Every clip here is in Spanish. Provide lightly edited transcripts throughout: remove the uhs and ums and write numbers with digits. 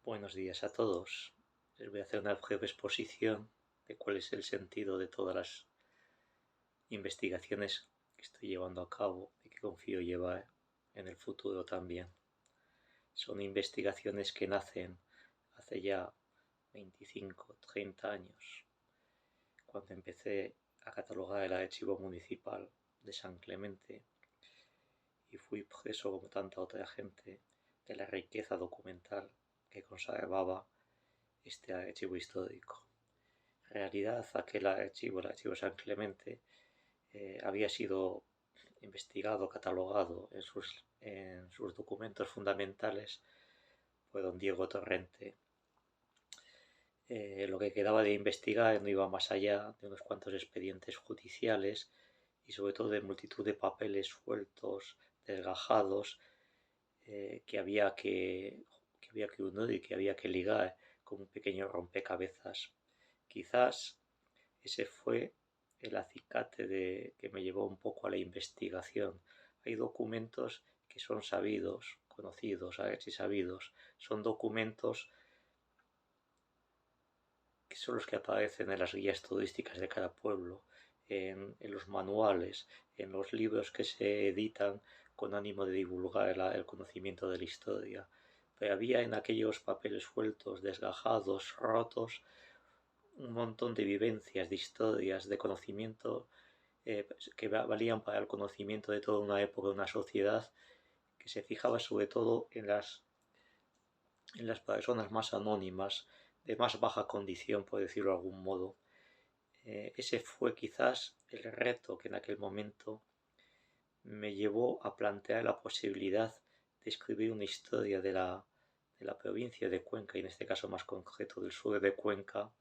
Buenos días a todos. Les voy a hacer una breve exposición de cuál es el sentido de todas las investigaciones que estoy llevando a cabo y que confío llevar en el futuro también. Son investigaciones que nacen hace ya 25, 30 años, cuando empecé a catalogar el archivo municipal de San Clemente y fui preso, como tanta otra gente, de la riqueza documental que conservaba este archivo histórico. En realidad, el archivo San Clemente, había sido investigado, catalogado en sus documentos fundamentales por don Diego Torrente. Lo que quedaba de investigar no iba más allá de unos cuantos expedientes judiciales y sobre todo de multitud de papeles sueltos, desgajados, que había que unir y que había que ligar como un pequeño rompecabezas. Quizás ese fue el acicate que me llevó un poco a la investigación. Hay documentos que son sabidos, conocidos, archisabidos. Son documentos que son los que aparecen en las guías turísticas de cada pueblo, en los manuales, en los libros que se editan con ánimo de divulgar el conocimiento de la historia. Pero había en aquellos papeles sueltos, desgajados, rotos, un montón de vivencias, de historias, de conocimiento, que valían para el conocimiento de toda una época, de una sociedad que se fijaba sobre todo en las personas más anónimas, de más baja condición, por decirlo de algún modo. Ese fue quizás el reto que en aquel momento me llevó a plantear la posibilidad de escribir una historia de la provincia de Cuenca, y en este caso más concreto del sur de Cuenca,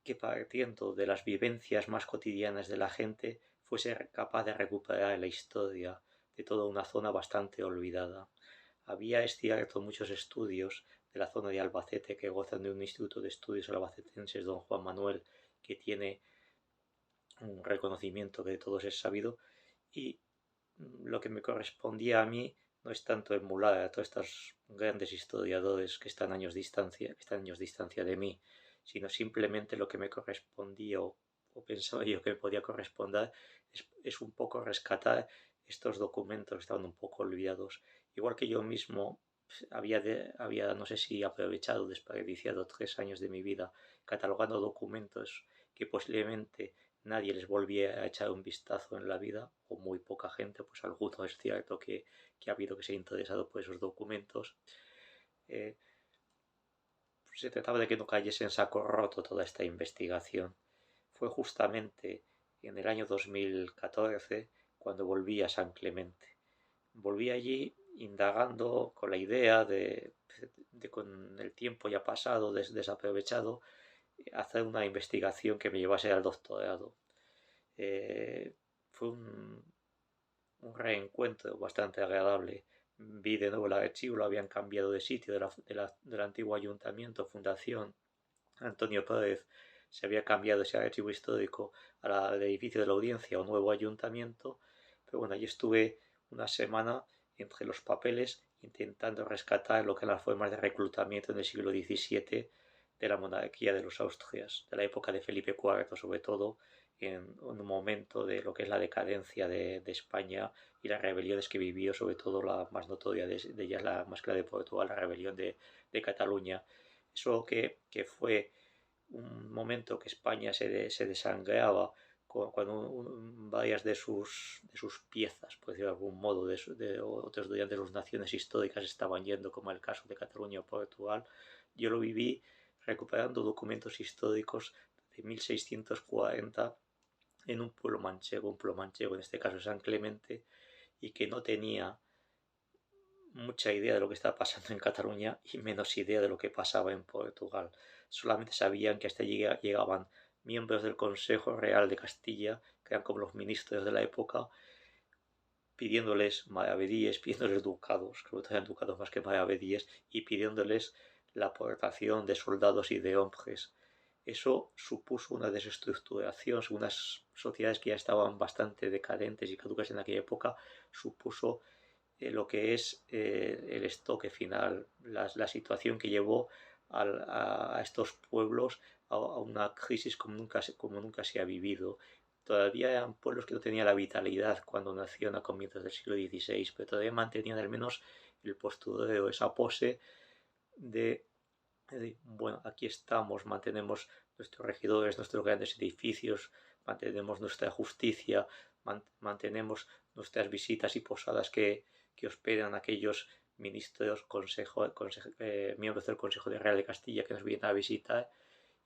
que partiendo de las vivencias más cotidianas de la gente fuese capaz de recuperar la historia de toda una zona bastante olvidada. Había, es cierto, muchos estudios de la zona de Albacete que gozan de un instituto de estudios albacetenses, don Juan Manuel, que tiene un reconocimiento que de todos es sabido, y lo que me correspondía a mí no es tanto emular a todos estos grandes historiadores que están años distancia de mí, sino simplemente lo que me correspondía o pensaba yo que me podía corresponder es un poco rescatar estos documentos que estaban un poco olvidados. Igual que yo mismo había no sé si aprovechado, desperdiciado 3 años de mi vida catalogando documentos que posiblemente nadie les volvía a echar un vistazo en la vida, o muy poca gente, pues alguno es cierto que ha habido que se ha interesado por esos documentos. Se trataba de que no cayese en saco roto toda esta investigación. Fue justamente en el año 2014 cuando volví a San Clemente. Volví allí indagando con la idea de con el tiempo ya pasado, desaprovechado, hacer una investigación que me llevase al doctorado. Fue un reencuentro bastante agradable. Vi de nuevo el archivo, lo habían cambiado de sitio del antiguo ayuntamiento, fundación Antonio Pérez. Se había cambiado ese archivo histórico al edificio de la audiencia o nuevo ayuntamiento. Pero bueno, allí estuve una semana entre los papeles intentando rescatar lo que eran las formas de reclutamiento en el siglo XVII de la monarquía de los Austrias, de la época de Felipe IV sobre todo, en un momento de lo que es la decadencia de España y las rebeliones que vivió, sobre todo la más notoria de ellas, la más clara de Portugal, la rebelión de Cataluña. Eso que fue un momento que España se desangreaba cuando varias de sus piezas, por decirlo de algún modo, de otros de las naciones históricas estaban yendo, como el caso de Cataluña o Portugal. Yo lo viví recuperando documentos históricos de 1640 en un pueblo manchego, en este caso San Clemente, y que no tenía mucha idea de lo que estaba pasando en Cataluña y menos idea de lo que pasaba en Portugal. Solamente sabían que hasta llegaban miembros del Consejo Real de Castilla, que eran como los ministros de la época, pidiéndoles maravedíes, pidiéndoles ducados, creo que eran ducados más que maravedíes, y pidiéndoles la aportación de soldados y de hombres. Eso supuso una desestructuración, unas sociedades que ya estaban bastante decadentes y caducas en aquella época, supuso lo que es el estoque final, la situación que llevó a estos pueblos a una crisis como nunca se ha vivido. Todavía eran pueblos que no tenían la vitalidad cuando nacieron a comienzos del siglo XVI, pero todavía mantenían al menos el postureo, esa pose de, bueno, aquí estamos, mantenemos nuestros regidores, nuestros grandes edificios, mantenemos nuestra justicia, mantenemos nuestras visitas y posadas que hospedan a aquellos ministros, miembros del Consejo de Real de Castilla que nos vienen a visitar,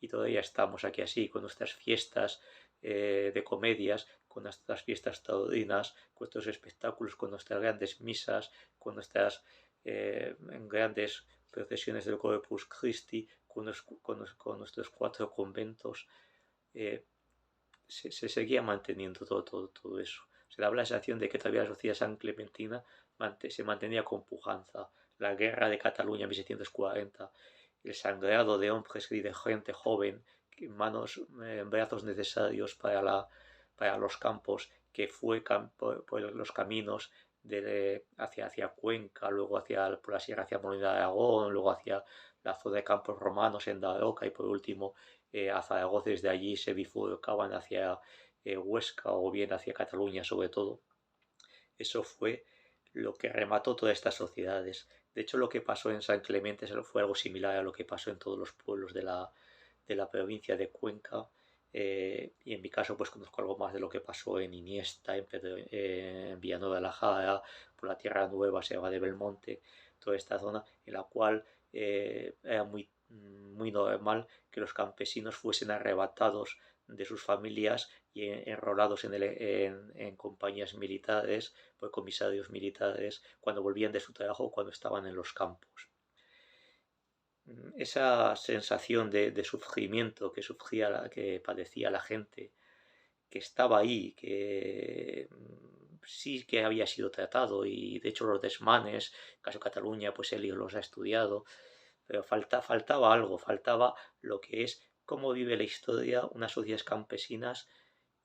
y todavía estamos aquí así, con nuestras fiestas de comedias, con nuestras fiestas taurinas, con nuestros espectáculos, con nuestras grandes misas, con nuestras grandes procesiones del Corpus Christi, con nuestros 4 conventos. Se seguía manteniendo todo eso. Se daba la sensación de que todavía la sociedad san clementina se mantenía con pujanza. La guerra de Cataluña en 1740, el sangrado de hombres y de gente joven, brazos necesarios para los campos, que fue por los caminos hacia Cuenca, luego por la sierra hacia Molina de Aragón, luego hacia la zona de campos romanos en Daroca, y por último a Zaragoza. Desde allí se bifurcaban hacia Huesca o bien hacia Cataluña sobre todo. Eso fue lo que remató todas estas sociedades. De hecho, lo que pasó en San Clemente fue algo similar a lo que pasó en todos los pueblos de la provincia de Cuenca. Y en mi caso pues conozco algo más de lo que pasó en Iniesta, en Villanueva de la Jara, por la Tierra Nueva, Sierra de Belmonte, toda esta zona en la cual era muy normal que los campesinos fuesen arrebatados de sus familias y enrolados en compañías militares, por comisarios militares, cuando volvían de su trabajo o cuando estaban en los campos. Esa sensación de sufrimiento que padecía la gente, que estaba ahí, que sí que había sido tratado, y de hecho los desmanes, en caso de Cataluña, pues Elio los ha estudiado, pero faltaba algo, faltaba lo que es cómo vive la historia unas sociedades campesinas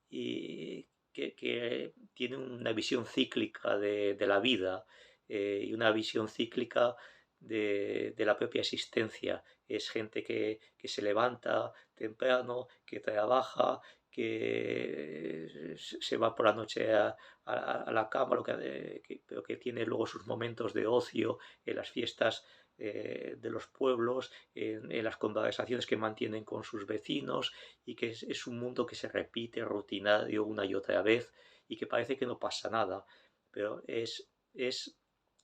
y que tiene una visión cíclica de la vida, y una visión cíclica de la propia existencia. Es gente que se levanta temprano, que trabaja, que se va por la noche a la cama, pero que tiene luego sus momentos de ocio en las fiestas de los pueblos, en las conversaciones que mantienen con sus vecinos, y que es un mundo que se repite rutinario una y otra vez y que parece que no pasa nada, pero es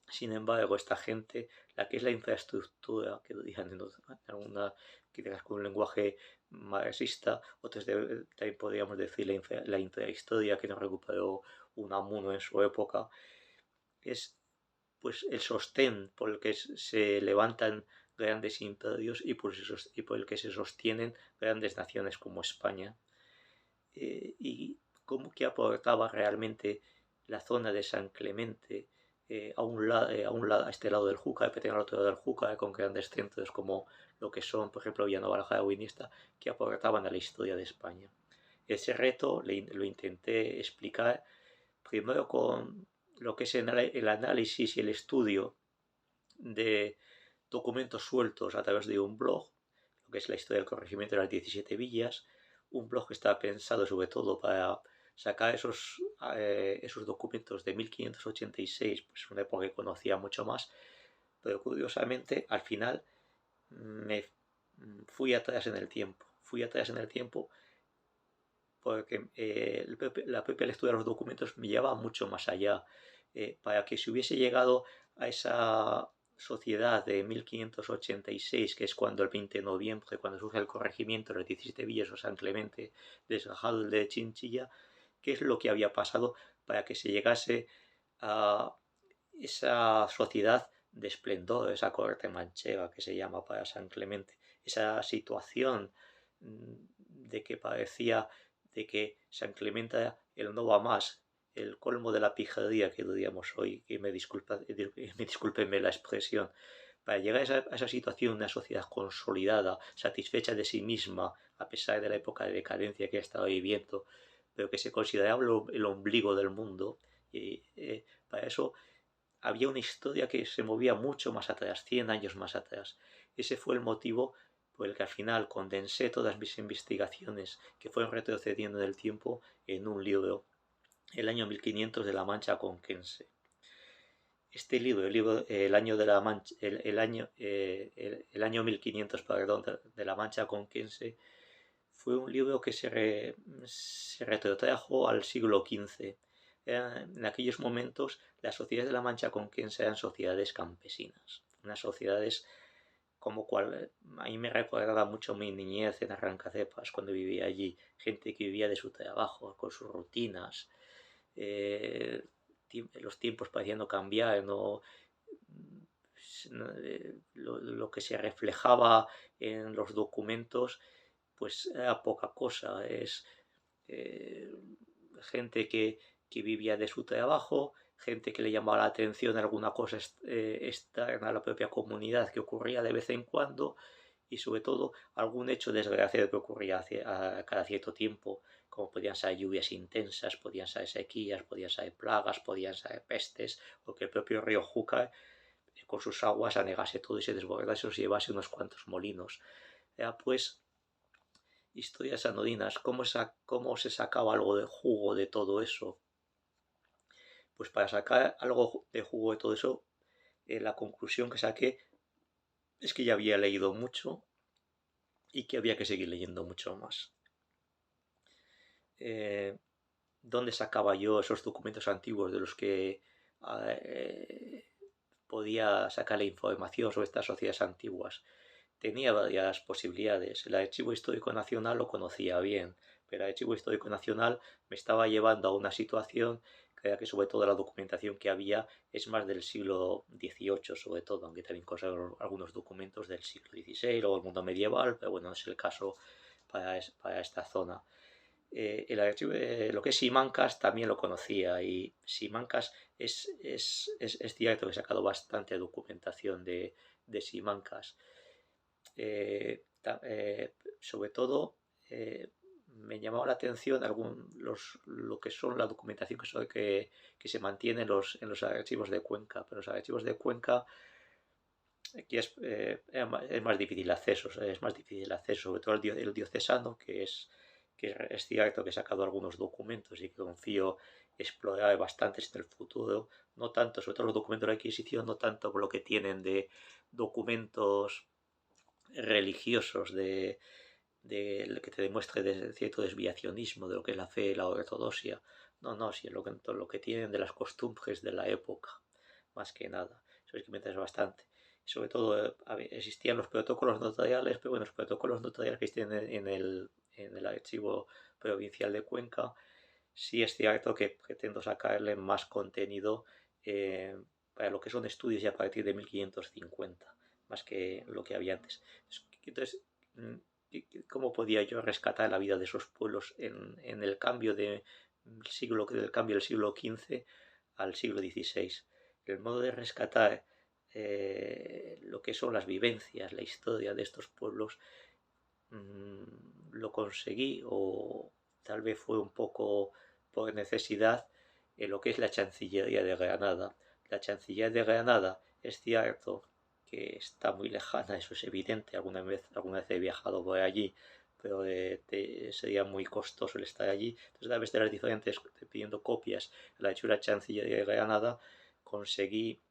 sin embargo esta gente la que es la infraestructura, que digan en alguna, quizás con un lenguaje marxista, otros también podríamos decir la intrahistoria que nos recuperó Unamuno en su época, es pues el sostén por el que se levantan grandes imperios y por el que se sostienen grandes naciones como España. Y cómo que aportaba realmente la zona de San Clemente, a este lado del Júcar, pero al otro lado del Júcar, con grandes centros como lo que son, por ejemplo, Villanueva de la Jara o Iniesta, que aportaban a la historia de España. Ese reto lo intenté explicar primero con lo que es el análisis y el estudio de documentos sueltos a través de un blog, lo que es la historia del corregimiento de las 17 villas, un blog que está pensado sobre todo para sacar esos documentos de 1586, pues una época que conocía mucho más, pero curiosamente al final me fui atrás en el tiempo porque la propia lectura de los documentos me lleva mucho más allá. Para que se hubiese llegado a esa sociedad de 1586, que es cuando el 20 de noviembre, cuando surge el corregimiento de los 17 villas o San Clemente, desgajado de Chinchilla, qué es lo que había pasado para que se llegase a esa sociedad de esplendor, esa corte manchega que se llama para San Clemente, esa situación de que parecía de que San Clemente era el no va más, el colmo de la pijadería que diríamos hoy, que me discúlpenme la expresión. Para llegar a esa situación, una sociedad consolidada, satisfecha de sí misma, a pesar de la época de decadencia que estaba viviendo, pero que se consideraba el ombligo del mundo, y para eso había una historia que se movía mucho más atrás, 100 años más atrás. Ese fue el motivo por el que al final condensé todas mis investigaciones, que fueron retrocediendo en el tiempo, en un libro, El año 1500 de la Mancha conquense. Este libro, el año de la Mancha, el año 1500, perdón, de la Mancha conquense, fue un libro que se retrotrajo al siglo XV. En aquellos momentos, las sociedades de la Mancha conquense eran sociedades campesinas, unas sociedades como cual a mí me recordaba mucho mi niñez en Arrancacepas, cuando vivía allí, gente que vivía de su trabajo, con sus rutinas, eh, los tiempos pareciendo cambiar, ¿no? Lo que se reflejaba en los documentos pues era poca cosa, es eh, gente que vivía de su trabajo, gente que le llamaba la atención alguna cosa externa a la propia comunidad que ocurría de vez en cuando, y sobre todo algún hecho desgraciado que ocurría a cada cierto tiempo, como podían ser lluvias intensas, podían ser sequías, podían ser plagas, podían ser pestes, o que el propio río Júcar con sus aguas anegase todo y se desbordase o se llevase unos cuantos molinos. Pues historias anodinas, cómo se sacaba algo de jugo de todo eso. Pues para sacar algo de jugo de todo eso, la conclusión que saqué es que ya había leído mucho y que había que seguir leyendo mucho más. ¿Dónde sacaba yo esos documentos antiguos de los que podía sacar la información sobre estas sociedades antiguas? Tenía varias posibilidades. El Archivo Histórico Nacional lo conocía bien, pero el Archivo Histórico Nacional me estaba llevando a una situación que era que sobre todo la documentación que había es más del siglo XVIII, sobre todo, aunque también conservo algunos documentos del siglo XVI o el mundo medieval, pero bueno, no es el caso para esta zona. El archivo, lo que es Simancas también lo conocía, y Simancas es cierto que he sacado bastante documentación de Simancas. Sobre todo me llamaba la atención lo que son la documentación que se mantiene en los archivos de Cuenca, pero los archivos de Cuenca aquí es más difícil acceso, sobre todo el diocesano, que es cierto que he sacado algunos documentos y que confío explorar bastantes en el futuro, no tanto, sobre todo los documentos de la Inquisición, no tanto por lo que tienen de documentos religiosos de lo que te demuestre de cierto desviacionismo de lo que es la fe y la ortodoxia. No, sí, lo que tienen de las costumbres de la época, más que nada. Eso es que me interesa bastante. Sobre todo existían los protocolos notariales, pero bueno, los protocolos notariales que existen en el archivo provincial de Cuenca, sí es cierto que pretendo sacarle más contenido para lo que son estudios ya a partir de 1550, más que lo que había antes. Entonces, ¿cómo podía yo rescatar la vida de esos pueblos en el cambio del cambio del siglo XV al siglo XVI? El modo de rescatar lo que son las vivencias, la historia de estos pueblos, lo conseguí, o tal vez fue un poco por necesidad, en lo que es la Chancillería de Granada. La Chancillería de Granada es cierto que está muy lejana, eso es evidente, alguna vez he viajado por allí, pero sería muy costoso el estar allí. Entonces, a través de las diferentes, pidiendo copias, la hecho la Chancillería de Granada, conseguí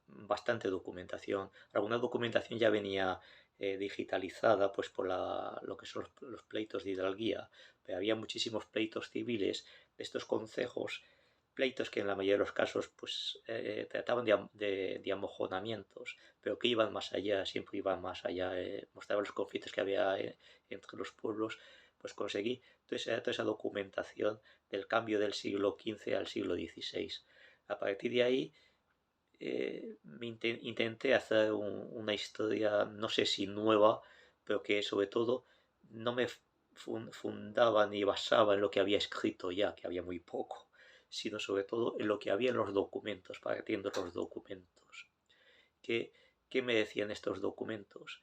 bastante documentación. Alguna documentación ya venía digitalizada pues por lo que son los pleitos de hidalguía, pero había muchísimos pleitos civiles de estos concejos, pleitos que en la mayoría de los casos pues trataban de amojonamientos, pero que iban más allá, siempre iban más allá, mostraban los conflictos que había entre los pueblos. Pues conseguí toda esa documentación del cambio del siglo XV al siglo XVI. A partir de ahí intenté hacer una historia, no sé si nueva, pero que sobre todo no me fundaba ni basaba en lo que había escrito ya, que había muy poco, sino sobre todo en lo que había en los documentos, partiendo de los documentos. ¿Qué me decían estos documentos?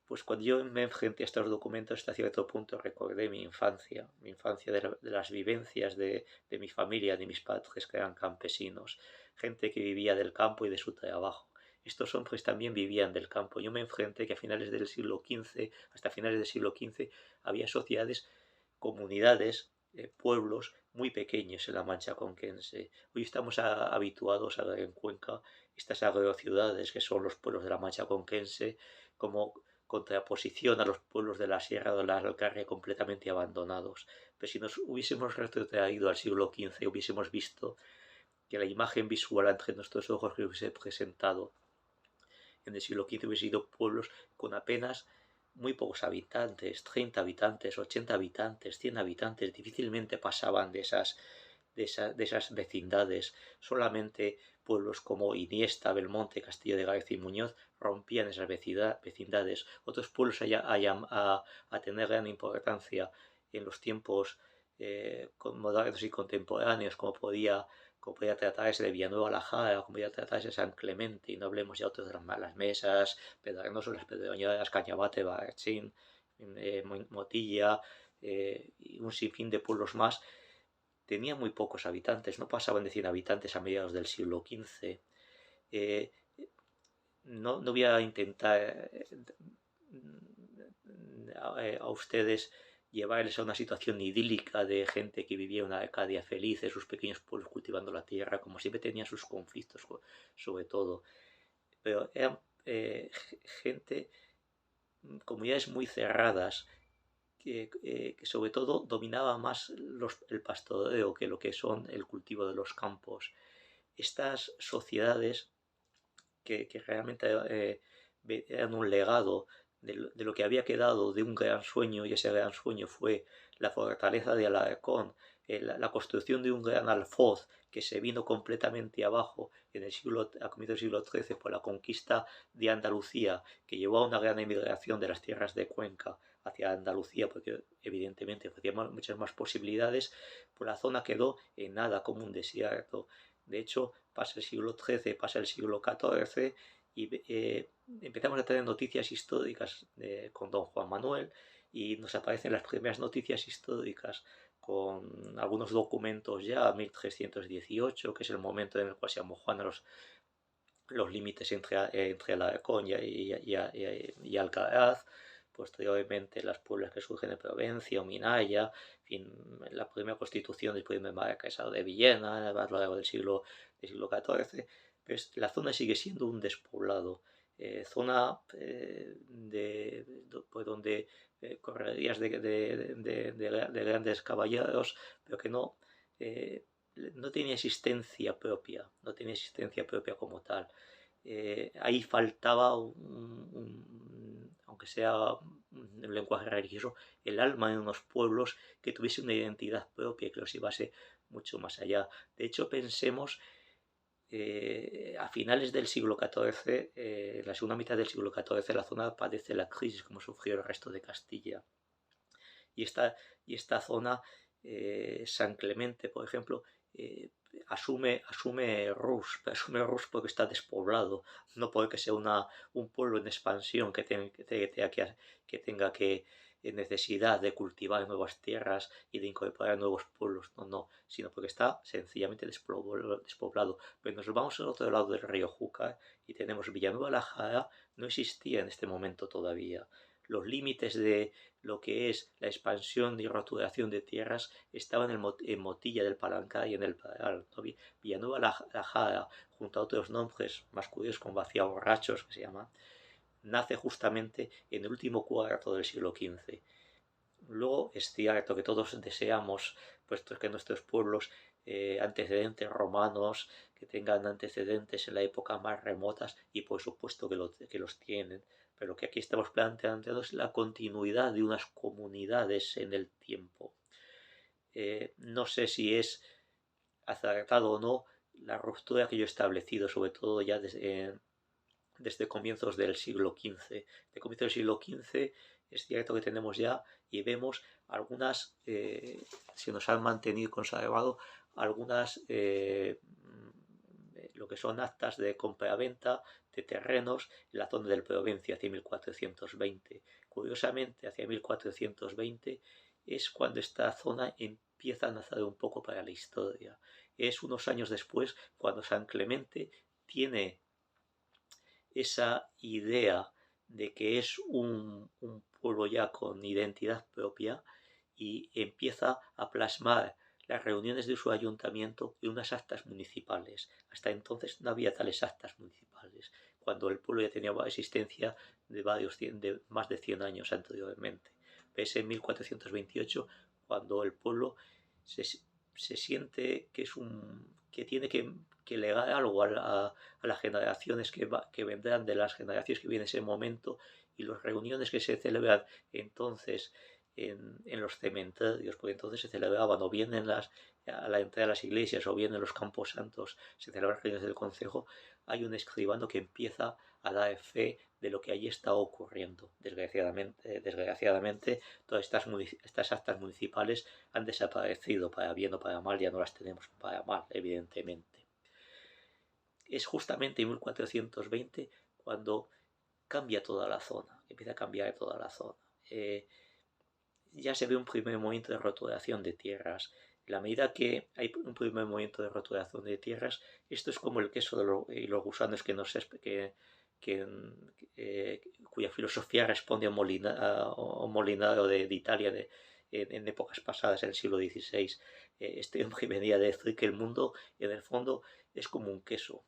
pues cuando yo me enfrenté a estos documentos, hasta cierto punto recordé mi infancia de las vivencias de mi familia, de mis padres que eran campesinos, gente que vivía del campo y de su trabajo. Estos hombres también vivían del campo. Yo me enfrenté que a finales del siglo XV, hasta finales del siglo XV, había sociedades, comunidades, pueblos muy pequeños en la Mancha conquense. Hoy estamos habituados a ver en Cuenca estas agrociudades que son los pueblos de la Mancha conquense como contraposición a los pueblos de la Sierra de la Alcarria completamente abandonados. Pero si nos hubiésemos retrotraído al siglo XV, hubiésemos visto que la imagen visual ante nuestros ojos que hubiese presentado en el siglo XV hubiese sido pueblos con apenas muy pocos habitantes, 30 habitantes, 80 habitantes, 100 habitantes, difícilmente pasaban de esas vecindades. Solamente pueblos como Iniesta, Belmonte, Castillo de García y Muñoz rompían esas vecindades. Otros pueblos a tener gran importancia en los tiempos modernos y contemporáneos, como podía tratarse de Villanueva la Jara, como podía tratarse de San Clemente, y no hablemos ya otros de las Mesas, Pedranosos, las Pedroñadas, Cañabate, Barchín, Motilla, y un sinfín de pueblos más. Tenía muy pocos habitantes, no pasaban de 100 habitantes a mediados del siglo XV. No voy a intentar a ustedes llevarles a una situación idílica de gente que vivía una Arcadia feliz en sus pequeños pueblos cultivando la tierra, como siempre tenían sus conflictos sobre todo. Pero eran gente, comunidades muy cerradas, que sobre todo dominaba más el pastoreo que lo que son el cultivo de los campos. Estas sociedades que realmente eran un legado de lo que había quedado de un gran sueño, y ese gran sueño fue la fortaleza de Alarcón, la construcción de un gran alfoz que se vino completamente abajo a comienzos del siglo XIII por la conquista de Andalucía, que llevó a una gran emigración de las tierras de Cuenca hacia Andalucía, porque evidentemente ofrecía muchas más posibilidades, pues la zona quedó en nada, como un desierto. De hecho, pasa el siglo XIII, pasa el siglo XIV y empezamos a tener noticias históricas con don Juan Manuel, y nos aparecen las primeras noticias históricas con algunos documentos ya, 1318, que es el momento en el cual se amojan los límites entre Alarcón y Alcaraz. Posteriormente las pueblos que surgen de Provencia o Minaya, en fin, la primera constitución después de Marquesado de Villena a lo largo del siglo XIV. Pues la zona sigue siendo un despoblado, zona pues donde correrías de grandes caballeros, pero que no tenía existencia propia, no tenía existencia propia como tal. Ahí faltaba, aunque sea un lenguaje religioso, el alma en unos pueblos que tuviese una identidad propia, que los llevase mucho más allá. De hecho, pensemos, a finales del siglo XIV, en la segunda mitad del siglo XIV, la zona padece la crisis como sufrió el resto de Castilla. Y esta zona, San Clemente, por ejemplo, asume Rus porque está despoblado, no porque sea un pueblo en expansión que tenga necesidad de cultivar nuevas tierras y de incorporar nuevos pueblos, no, sino porque está sencillamente despoblado. Pero nos vamos al otro lado del río Júcar y tenemos Villanueva la Jara, no existía en este momento todavía. Los límites de lo que es la expansión y roturación de tierras estaban en Motilla del Palancar y en el Paral. Villanueva la Jara, junto a otros nombres más curiosos como Vacía Borrachos, que se llama, nace justamente en el último cuarto del siglo XV. Luego es cierto que todos deseamos, puesto que nuestros pueblos antecedentes romanos, que tengan antecedentes en la época más remotas, y por supuesto que los tienen, pero que aquí estamos planteando es la continuidad de unas comunidades en el tiempo. No sé si es acertado o no la ruptura que yo he establecido, sobre todo ya desde comienzos del siglo XV. De comienzos del siglo XV es cierto que tenemos ya y vemos algunas, se nos han mantenido y conservado algunas lo que son actas de compra-venta de terrenos en la zona del Provencio hacia 1420. Curiosamente, hacia 1420 es cuando esta zona empieza a nacer un poco para la historia. Es unos años después cuando San Clemente tiene esa idea de que es un pueblo ya con identidad propia y empieza a plasmar las reuniones de su ayuntamiento en unas actas municipales. Hasta entonces no había tales actas municipales, cuando el pueblo ya tenía existencia de más de 100 años anteriormente. Es en 1428 cuando el pueblo se siente que tiene que legar algo a las generaciones que vendrán, de las generaciones que vienen en ese momento, y las reuniones que se celebran entonces en los cementerios, porque entonces se celebraban o bien a la entrada de las iglesias o bien en los campos santos, se celebraban reuniones del concejo. Hay un escribano que empieza a dar fe de lo que allí está ocurriendo. Desgraciadamente todas estas actas municipales han desaparecido, para bien o para mal, ya no las tenemos para mal, evidentemente. Es justamente en 1420 cuando cambia toda la zona, empieza a cambiar toda la zona. Ya se ve un primer movimiento de roturación de tierras. En la medida que hay un primer movimiento de roturación de tierras, esto es como el queso y los gusanos cuya filosofía responde a un molinaro de Italia en épocas pasadas, en el siglo XVI. Este hombre venía a decir que el mundo, en el fondo, es como un queso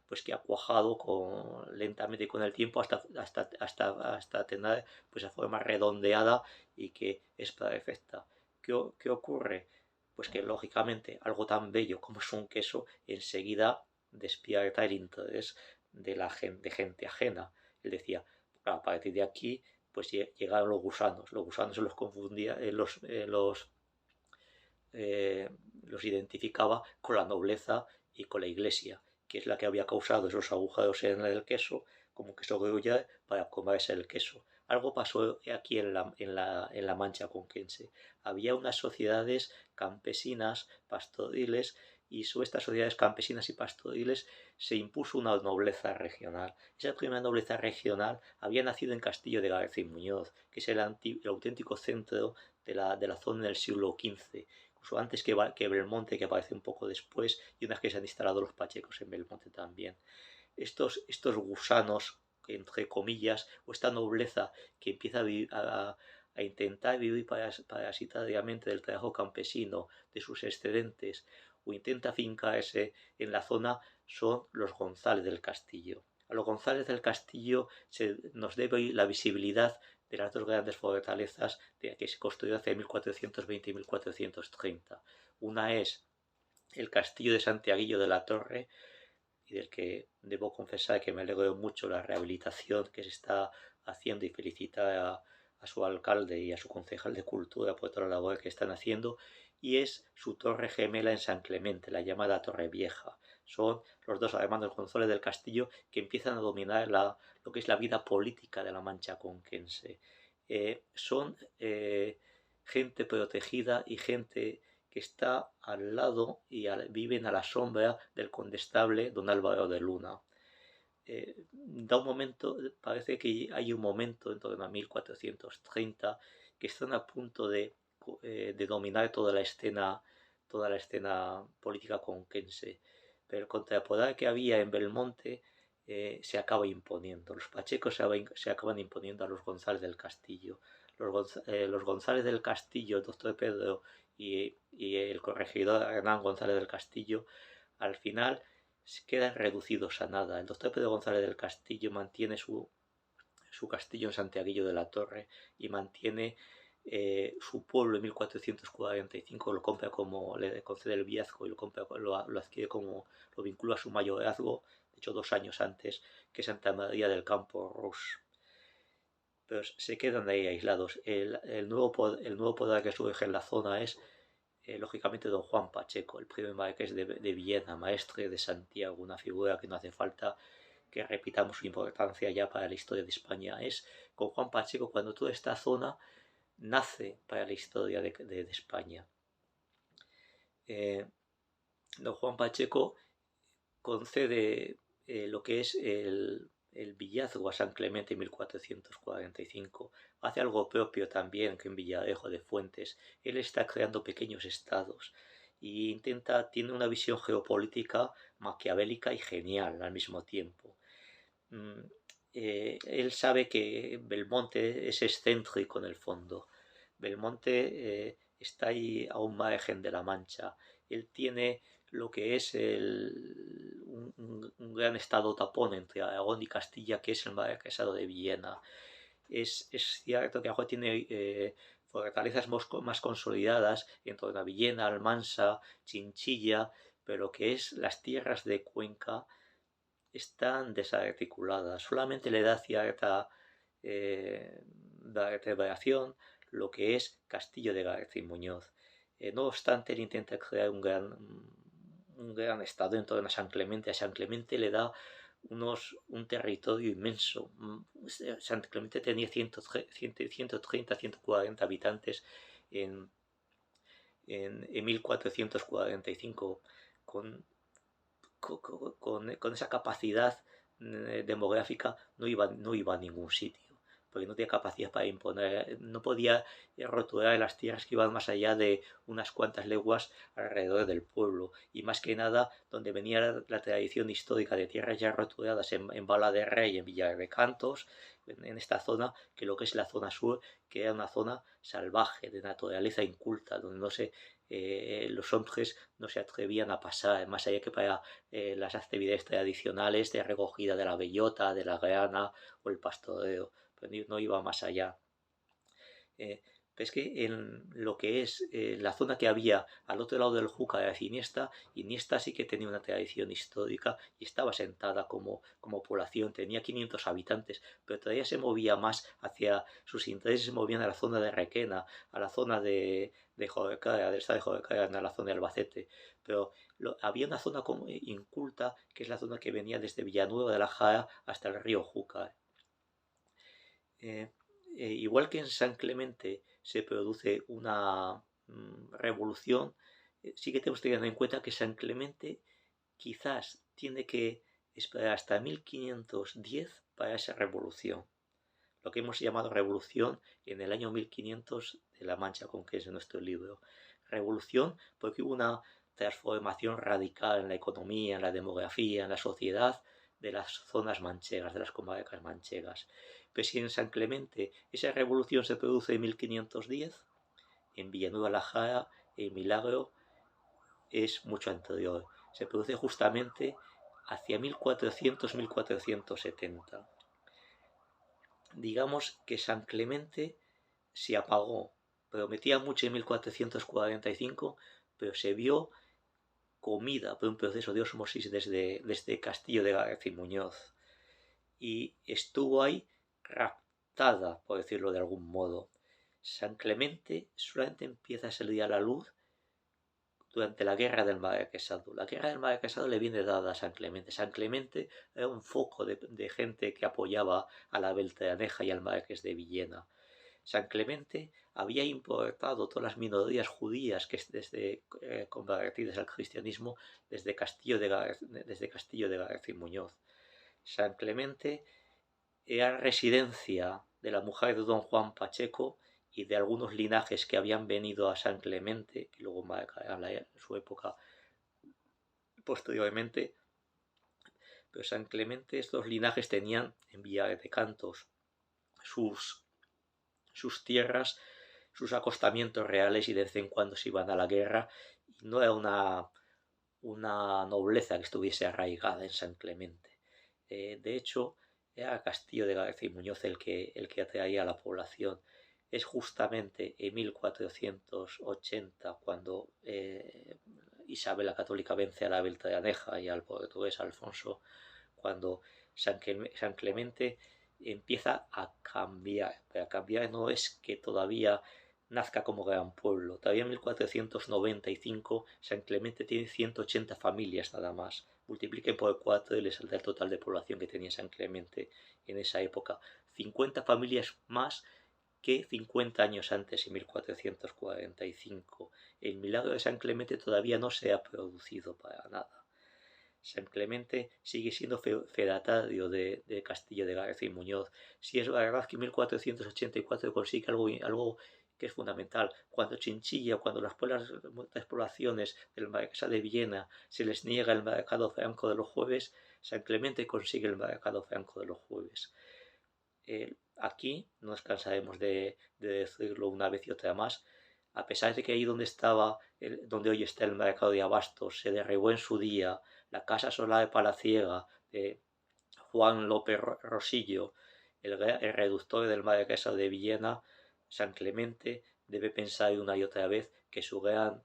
pues que ha cuajado lentamente con el tiempo hasta tener pues esa forma redondeada y que es perfecta. ¿Qué ocurre? Pues que lógicamente algo tan bello como es un queso enseguida despierta el interés de gente ajena. Él decía, a partir de aquí pues llegaron los gusanos se los confundía, los identificaba con la nobleza y con la iglesia, que es la que había causado esos agujeros en el queso, como queso gruyère, para comerse el queso. Algo pasó aquí en la Mancha conquense. Había unas sociedades campesinas, pastoriles, y sobre estas sociedades campesinas y pastoriles se impuso una nobleza regional. Esa primera nobleza regional había nacido en Castillo de García y Muñoz, que es el auténtico centro de la zona del siglo XV, incluso antes que Belmonte, que aparece un poco después, y unas que se han instalado los pachecos en Belmonte también. Estos gusanos, entre comillas, o esta nobleza que empieza a intentar vivir parasitariamente del trabajo campesino, de sus excedentes, o intenta fincarse en la zona, son los González del Castillo. A los González del Castillo nos debe la visibilidad de las dos grandes fortalezas que se construyó hacia 1420 y 1430. Una es el castillo de Santiaguillo de la Torre, y del que debo confesar que me alegro mucho la rehabilitación que se está haciendo, y felicitar a su alcalde y a su concejal de cultura por toda la labor que están haciendo, y es su torre gemela en San Clemente, la llamada Torre Vieja. Son los dos hermanos González del Castillo que empiezan a dominar lo que es la vida política de la Mancha conquense. Son gente protegida y gente que está al lado y viven a la sombra del condestable don Álvaro de Luna. Parece que hay un momento en torno a 1430 que están a punto de dominar toda la escena política conquense, pero el contrapoder que había en Belmonte se acaba imponiendo. Los pachecos se acaban imponiendo a los González del Castillo. Los González del Castillo, el doctor Pedro y el corregidor Hernán González del Castillo, al final quedan reducidos a nada. El doctor Pedro González del Castillo mantiene su castillo en Santiaguillo de la Torre y mantiene su pueblo en 1445, lo compra le concede el viazgo y lo adquiere lo vincula a su mayorazgo, de hecho 2 años antes, que Santa María del Campo Ros. Pero se quedan ahí aislados. El nuevo poder que surge en la zona es lógicamente don Juan Pacheco, el primer marqués de Villena, maestre de Santiago, una figura que no hace falta que repitamos su importancia ya para la historia de España. Es con Juan Pacheco cuando toda esta zona nace para la historia de España. Don Juan Pacheco concede lo que es el villazgo a San Clemente en 1445. Hace algo propio también que en Villarejo de Fuentes. Él está creando pequeños estados y tiene una visión geopolítica maquiavélica y genial al mismo tiempo. Él sabe que Belmonte es excéntrico en el fondo. Belmonte está ahí a un margen de la Mancha. Él tiene lo que es un gran estado tapón entre Aragón y Castilla, que es el Marquesado de Villena. Es cierto que Aragón tiene fortalezas más consolidadas en torno a Villena, Almansa, Chinchilla, pero lo que es las tierras de Cuenca están desarticuladas. Solamente le da cierta vertebración lo que es Castillo de García Muñoz. No obstante, él intenta crear un gran estado en torno a San Clemente. A San Clemente le da un territorio inmenso. San Clemente tenía 130, 140 habitantes en 1445, con esa capacidad demográfica no iba a ningún sitio, porque no tenía capacidad para imponer, no podía roturar las tierras que iban más allá de unas cuantas leguas alrededor del pueblo, y más que nada donde venía la tradición histórica de tierras ya roturadas en Bala de Rey, en Villar de Cantos, en esta zona, que lo que es la zona sur, que era una zona salvaje, de naturaleza inculta, donde los hombres no se atrevían a pasar, más allá que para las actividades tradicionales de recogida de la bellota, de la grana o el pastoreo, pero no iba más allá. Es que en lo que es la zona que había al otro lado del Júcar de Iniesta sí que tenía una tradición histórica y estaba sentada como población, tenía 500 habitantes, pero todavía se movía más sus intereses se movían a la zona de Requena, a la zona de Jodecara, del estado de Jodecara, a la zona de Albacete, pero había una zona inculta, que es la zona que venía desde Villanueva de la Jara hasta el río Júcar. Igual que en San Clemente se produce una revolución, sí que tenemos que tener en cuenta que San Clemente quizás tiene que esperar hasta 1510 para esa revolución, lo que hemos llamado revolución en el año 1500 de La Mancha, con que es nuestro libro. Revolución porque hubo una transformación radical en la economía, en la demografía, en la sociedad de las zonas manchegas, de las comarcas manchegas. Pero si en San Clemente esa revolución se produce en 1510, en Villanueva la Jara el milagro es mucho anterior. Se produce justamente hacia 1400-1470. Digamos que San Clemente se apagó. Prometía mucho en 1445, pero se vio comida por un proceso de osmosis desde Castillo de García Muñoz. Y estuvo ahí raptada, por decirlo de algún modo. San Clemente solamente empieza a salir a la luz durante la guerra del Marquesado. La guerra del Marquesado le viene dada a San Clemente. San Clemente era un foco de gente que apoyaba a la Beltraneja y al Marqués de Villena. San Clemente había importado todas las minorías judías que convertidas al cristianismo desde Castillo de García Muñoz. San Clemente era residencia de la mujer de don Juan Pacheco y de algunos linajes que habían venido a San Clemente, que luego marcarán su época posteriormente. Pero San Clemente, estos linajes tenían en Villar de Cantos sus tierras, sus acostamientos reales, y de vez en cuando se iban a la guerra, y no era una nobleza que estuviese arraigada en San Clemente. De hecho, era Castillo de García Muñoz el que atraía a la población. Es justamente en 1480 cuando Isabel la Católica vence a la Beltraneja y al portugués Alfonso, cuando San Clemente empieza a cambiar. Pero a cambiar no es que todavía nazca como gran pueblo. Todavía en 1495 San Clemente tiene 180 familias nada más. Multipliquen por 4 y les saldrá el total de población que tenía San Clemente en esa época. 50 familias más que 50 años antes, en 1445. El milagro de San Clemente todavía no se ha producido para nada. San Clemente sigue siendo fedatario de Castillo de García y Muñoz. Si es verdad que en 1484 consigue algo que es fundamental. Cuando Chinchilla, cuando las poblaciones del Marquesado de Villena se les niega el mercado franco de los jueves, San Clemente consigue el mercado franco de los jueves. Aquí no nos cansaremos de decirlo una vez y otra más. A pesar de que ahí donde hoy está el mercado de abastos, se derribó en su día la casa solar de Palaciega de Juan López Rosillo, el reductor del marquesado de Villena, San Clemente debe pensar una y otra vez que su gran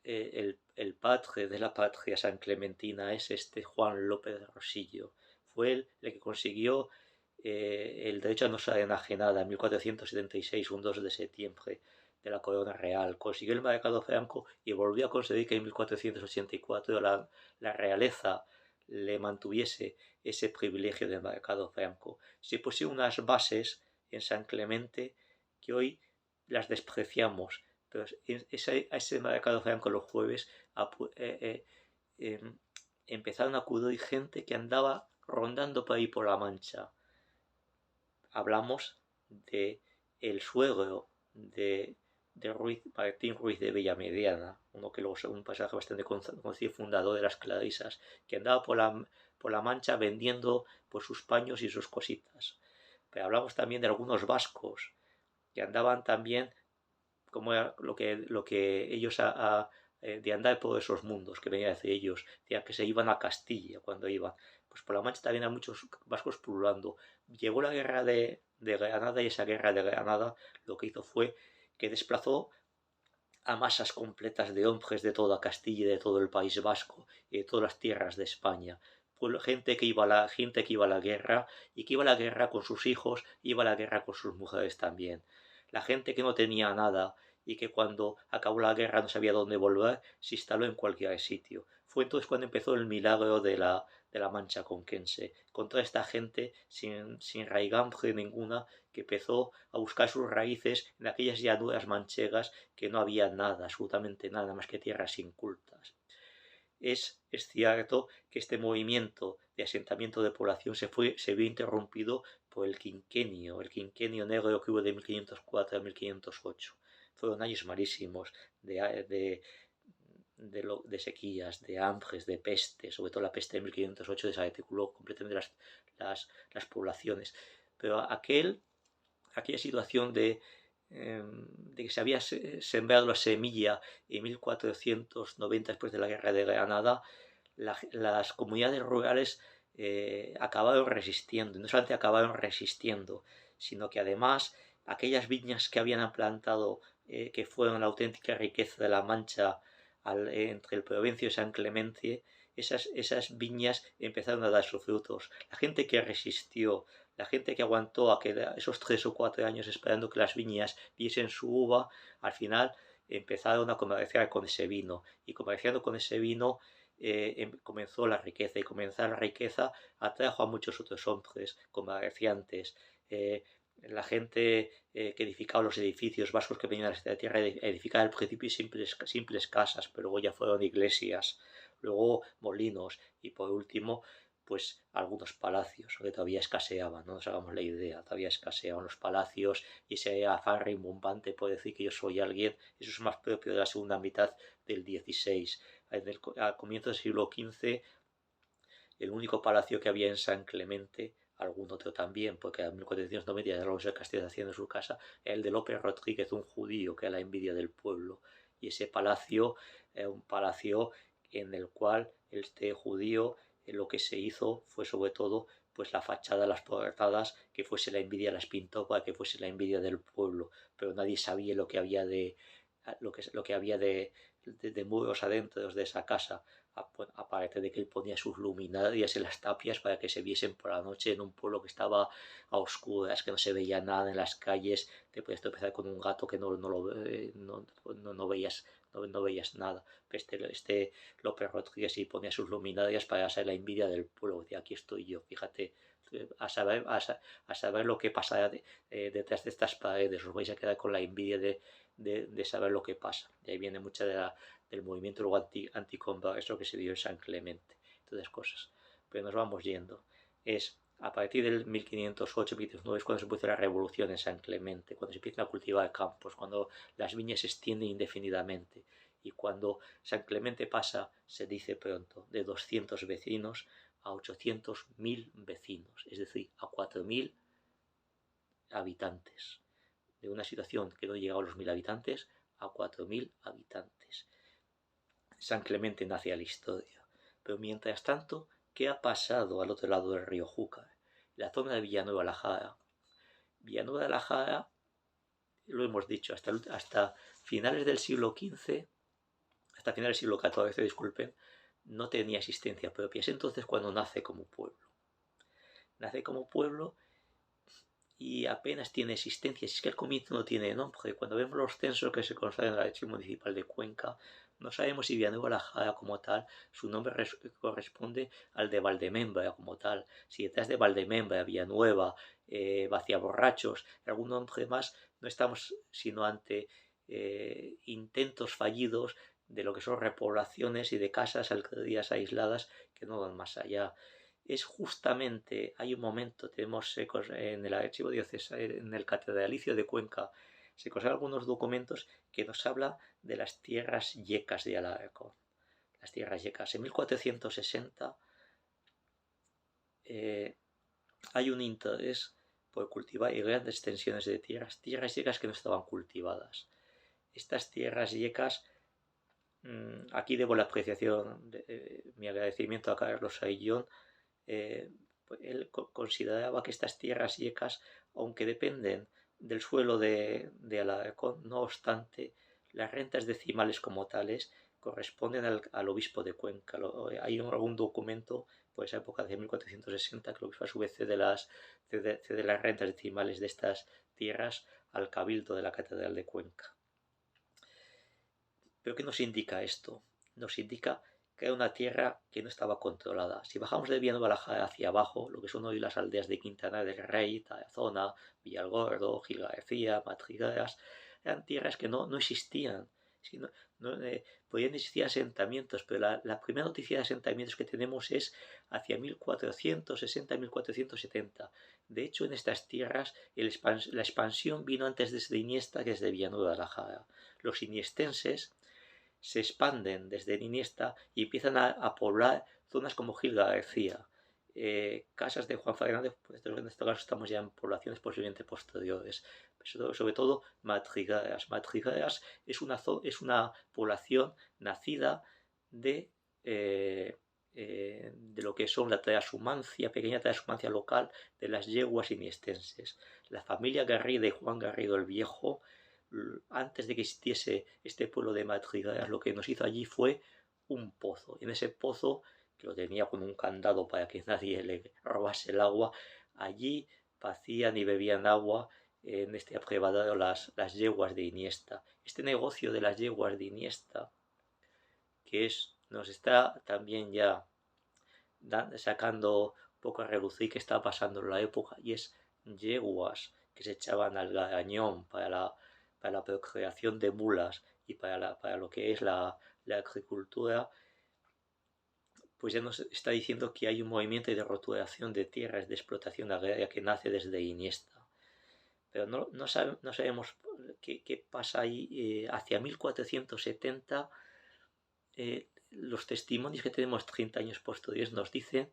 el padre de la patria san clementina es este Juan López Rosillo. Fue él el que consiguió el derecho a no ser enajenada en 1476, un 2 de septiembre, de la corona real. Consiguió el mercado franco y volvió a conseguir que en 1484 la realeza le mantuviese ese privilegio del mercado franco. Se pusieron unas bases en San Clemente que hoy las despreciamos, pero ese mercado franco los jueves empezaron a acudir gente que andaba rondando por ahí por la Mancha. Hablamos de el suegro de Martín Ruiz de Villamediana, un pasaje bastante conocido, fundador de las Clarisas, que andaba por la Mancha vendiendo por sus paños y sus cositas. Pero hablamos también de algunos vascos que andaban también, como era lo que ellos de andar por esos mundos que venían de ellos, que se iban a Castilla cuando iban. Pues por la Mancha también hay muchos vascos pululando. Llegó la guerra de Granada y esa guerra de Granada lo que hizo fue que desplazó a masas completas de hombres de toda Castilla y de todo el País Vasco y de todas las tierras de España. Gente que iba a la guerra y que iba a la guerra con sus hijos, iba a la guerra con sus mujeres también. La gente que no tenía nada y que cuando acabó la guerra no sabía dónde volver, se instaló en cualquier sitio. Fue entonces cuando empezó el milagro de la Mancha Conquense, con toda esta gente sin raigambre ninguna, que empezó a buscar sus raíces en aquellas llanuras manchegas que no había nada, absolutamente nada más que tierras incultas. Es cierto que este movimiento de asentamiento de población se vio interrumpido por el quinquenio negro que hubo de 1504 a 1508. Fueron años malísimos de sequías, de hambres, de peste, sobre todo la peste de 1508 desarticuló completamente las poblaciones. Pero aquella situación de que se había sembrado la semilla en 1490 después de la guerra de Granada, las comunidades rurales acabaron resistiendo. No solamente acabaron resistiendo, sino que además aquellas viñas que habían plantado, que fueron la auténtica riqueza de la Mancha entre el Provencio y San Clemente, esas viñas empezaron a dar sus frutos. La gente que resistió, la gente que aguantó esos 3 o 4 años esperando que las viñas diesen su uva, al final empezaron a comerciar con ese vino. Y comerciando con ese vino comenzó la riqueza. Y comenzar la riqueza atrajo a muchos otros hombres, comerciantes, la gente que edificaba los edificios vascos que venían a esta tierra, edificaba al principio simples casas, pero luego ya fueron iglesias, luego molinos y por último pues algunos palacios que todavía escaseaban, no nos hagamos la idea, todavía escaseaban los palacios y ese afán rimbombante por decir que yo soy alguien, eso es más propio de la segunda mitad del XVI. Al comienzo del siglo XV el único palacio que había en San Clemente, algún otro también, porque en 1490 ya Alonso de Castilla haciendo su casa, era el de López Rodríguez, un judío que era la envidia del pueblo. Y ese palacio era un palacio en el cual este judío lo que se hizo fue sobre todo pues la fachada, las portadas, que fuese la envidia, las pintó para que fuese la envidia del pueblo, pero nadie sabía lo que había de muros adentro de esa casa, aparte de que él ponía sus luminarias en las tapias para que se viesen por la noche en un pueblo que estaba a oscuras, que no se veía nada en las calles, te puedes tropezar con un gato que no veías nada. Este López Rodríguez sí ponía sus luminarias para hacer la envidia del pueblo, decía, aquí estoy yo, fíjate, a saber lo que pasa detrás de estas paredes, os vais a quedar con la envidia de saber lo que pasa. De ahí viene mucha del movimiento luego anticonverso que se dio en San Clemente, todas esas cosas. Pero nos vamos yendo. Es a partir del 1508-1509 es cuando se produce la revolución en San Clemente, cuando se empiezan a cultivar campos, cuando las viñas se extienden indefinidamente y cuando San Clemente pasa, se dice pronto, de 200 vecinos a 800.000 vecinos, es decir, a 4.000 habitantes. De una situación que no llegaba a los 1.000 habitantes a 4.000 habitantes. San Clemente nace a la historia. Pero mientras tanto, ¿qué ha pasado al otro lado del río Júcar? La zona de Villanueva la Jara. Villanueva de la Jara, lo hemos dicho, hasta finales del siglo XV, hasta finales del siglo XIV, disculpen, no tenía existencia propia. Es entonces cuando nace como pueblo. Nace como pueblo y apenas tiene existencia. Si es que al comienzo no tiene nombre. Cuando vemos los censos que se conocen en la Archivo Municipal de Cuenca, no sabemos si Villanueva la Jara como tal, su nombre corresponde al de Valdemembra como tal. Si detrás de Valdemembra, Villanueva, Vaciaborrachos, algún nombre más, no estamos sino ante intentos fallidos de lo que son repoblaciones y de casas, alcaldías aisladas que no van más allá. Es justamente, hay un momento, tenemos en el archivo diocesano, en el catedralicio de Cuenca, se conservan algunos documentos que nos habla de las tierras yecas de Alarcón. Las tierras yecas. En 1460 hay un interés por cultivar grandes extensiones de tierras yecas que no estaban cultivadas. Estas tierras yecas, aquí debo la apreciación, mi agradecimiento a Carlos Aillón. Él consideraba que estas tierras yecas, aunque dependen del suelo de Alarcón, no obstante, las rentas decimales como tales corresponden al obispo de Cuenca. Hay algún documento por esa época de 1460 que el obispo a su vez cede las rentas decimales de estas tierras al cabildo de la catedral de Cuenca. ¿Pero qué nos indica esto? Nos indica que era una tierra que no estaba controlada. Si bajamos de Villanueva la Jara hacia abajo, lo que son hoy las aldeas de Quintana del Rey, Tarazona, Villalgordo, Gil García, Madrigueras, eran tierras que no existían. Podían existir asentamientos, pero la primera noticia de asentamientos que tenemos es hacia 1460-1470. De hecho, en estas tierras la expansión vino antes desde Iniesta que desde Villanueva de la Jara. Los iniestenses se expanden desde Iniesta y empiezan a poblar zonas como Gil García, casas de Juan Fernández, pues en este caso estamos ya en poblaciones posiblemente posteriores, pero sobre todo Madrigueras. Madrigueras es una población nacida de lo que son la pequeña transhumancia local de las yeguas iniestenses. La familia Garrido y Juan Garrido el Viejo, antes de que existiese este pueblo de Madrigueras, lo que nos hizo allí fue un pozo. Y en ese pozo, que lo tenía con un candado para que nadie le robase el agua, allí vacían y bebían agua en este abrevadero las yeguas de Iniesta. Este negocio de las yeguas de Iniesta, que nos está también ya sacando un poco a relucir qué está pasando en la época, y es yeguas que se echaban al garañón para la procreación de mulas y para lo que es la agricultura, pues ya nos está diciendo que hay un movimiento de roturación de tierras, de explotación agraria que nace desde Iniesta. Pero no sabemos qué pasa ahí. Hacia 1470, los testimonios que tenemos 30 años posteriores nos dicen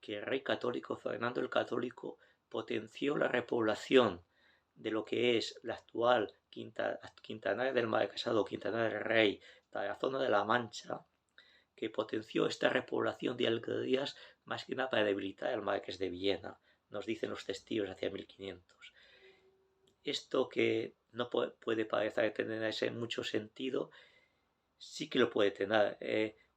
que el rey católico, Fernando el Católico, potenció la repoblación de lo que es la actual Quintanar del Marquesado, Quintanar del Rey, la zona de la Mancha, que potenció esta repoblación de alcaldías más que nada para debilitar al Marqués de Villena, nos dicen los testigos hacia 1500. Esto que no puede parecer tener mucho sentido, sí que lo puede tener.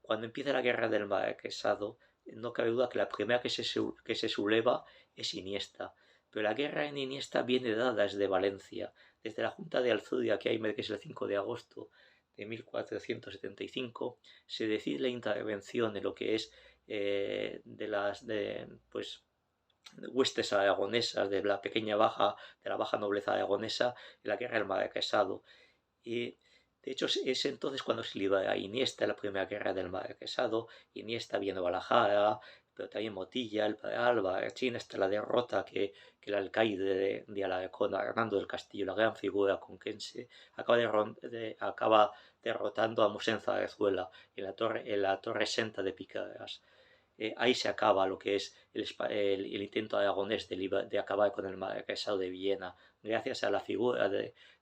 Cuando empieza la guerra del Marquesado, no cabe duda que la primera que se subleva es Iniesta. Pero la guerra en Iniesta viene dada desde Valencia, desde la Junta de Alzudia que hay, que es el 5 de agosto de 1475, se decide la intervención en lo que es huestes aragonesas de la baja nobleza aragonesa en la guerra del Marquesado. Y de hecho es entonces cuando se libera Iniesta, la primera guerra del Marquesado, Iniesta viene a Guadalajara, pero también Motilla, el Alba, China, hasta la derrota que el alcaide de Alarcón, Hernando del Castillo, la gran figura conquense, acaba derrotando a Mosén Zarzuela en la torre Senta de Piqueras. Ahí se acaba lo que es el intento aragonés de acabar con el marquesado de Villena, gracias a la figura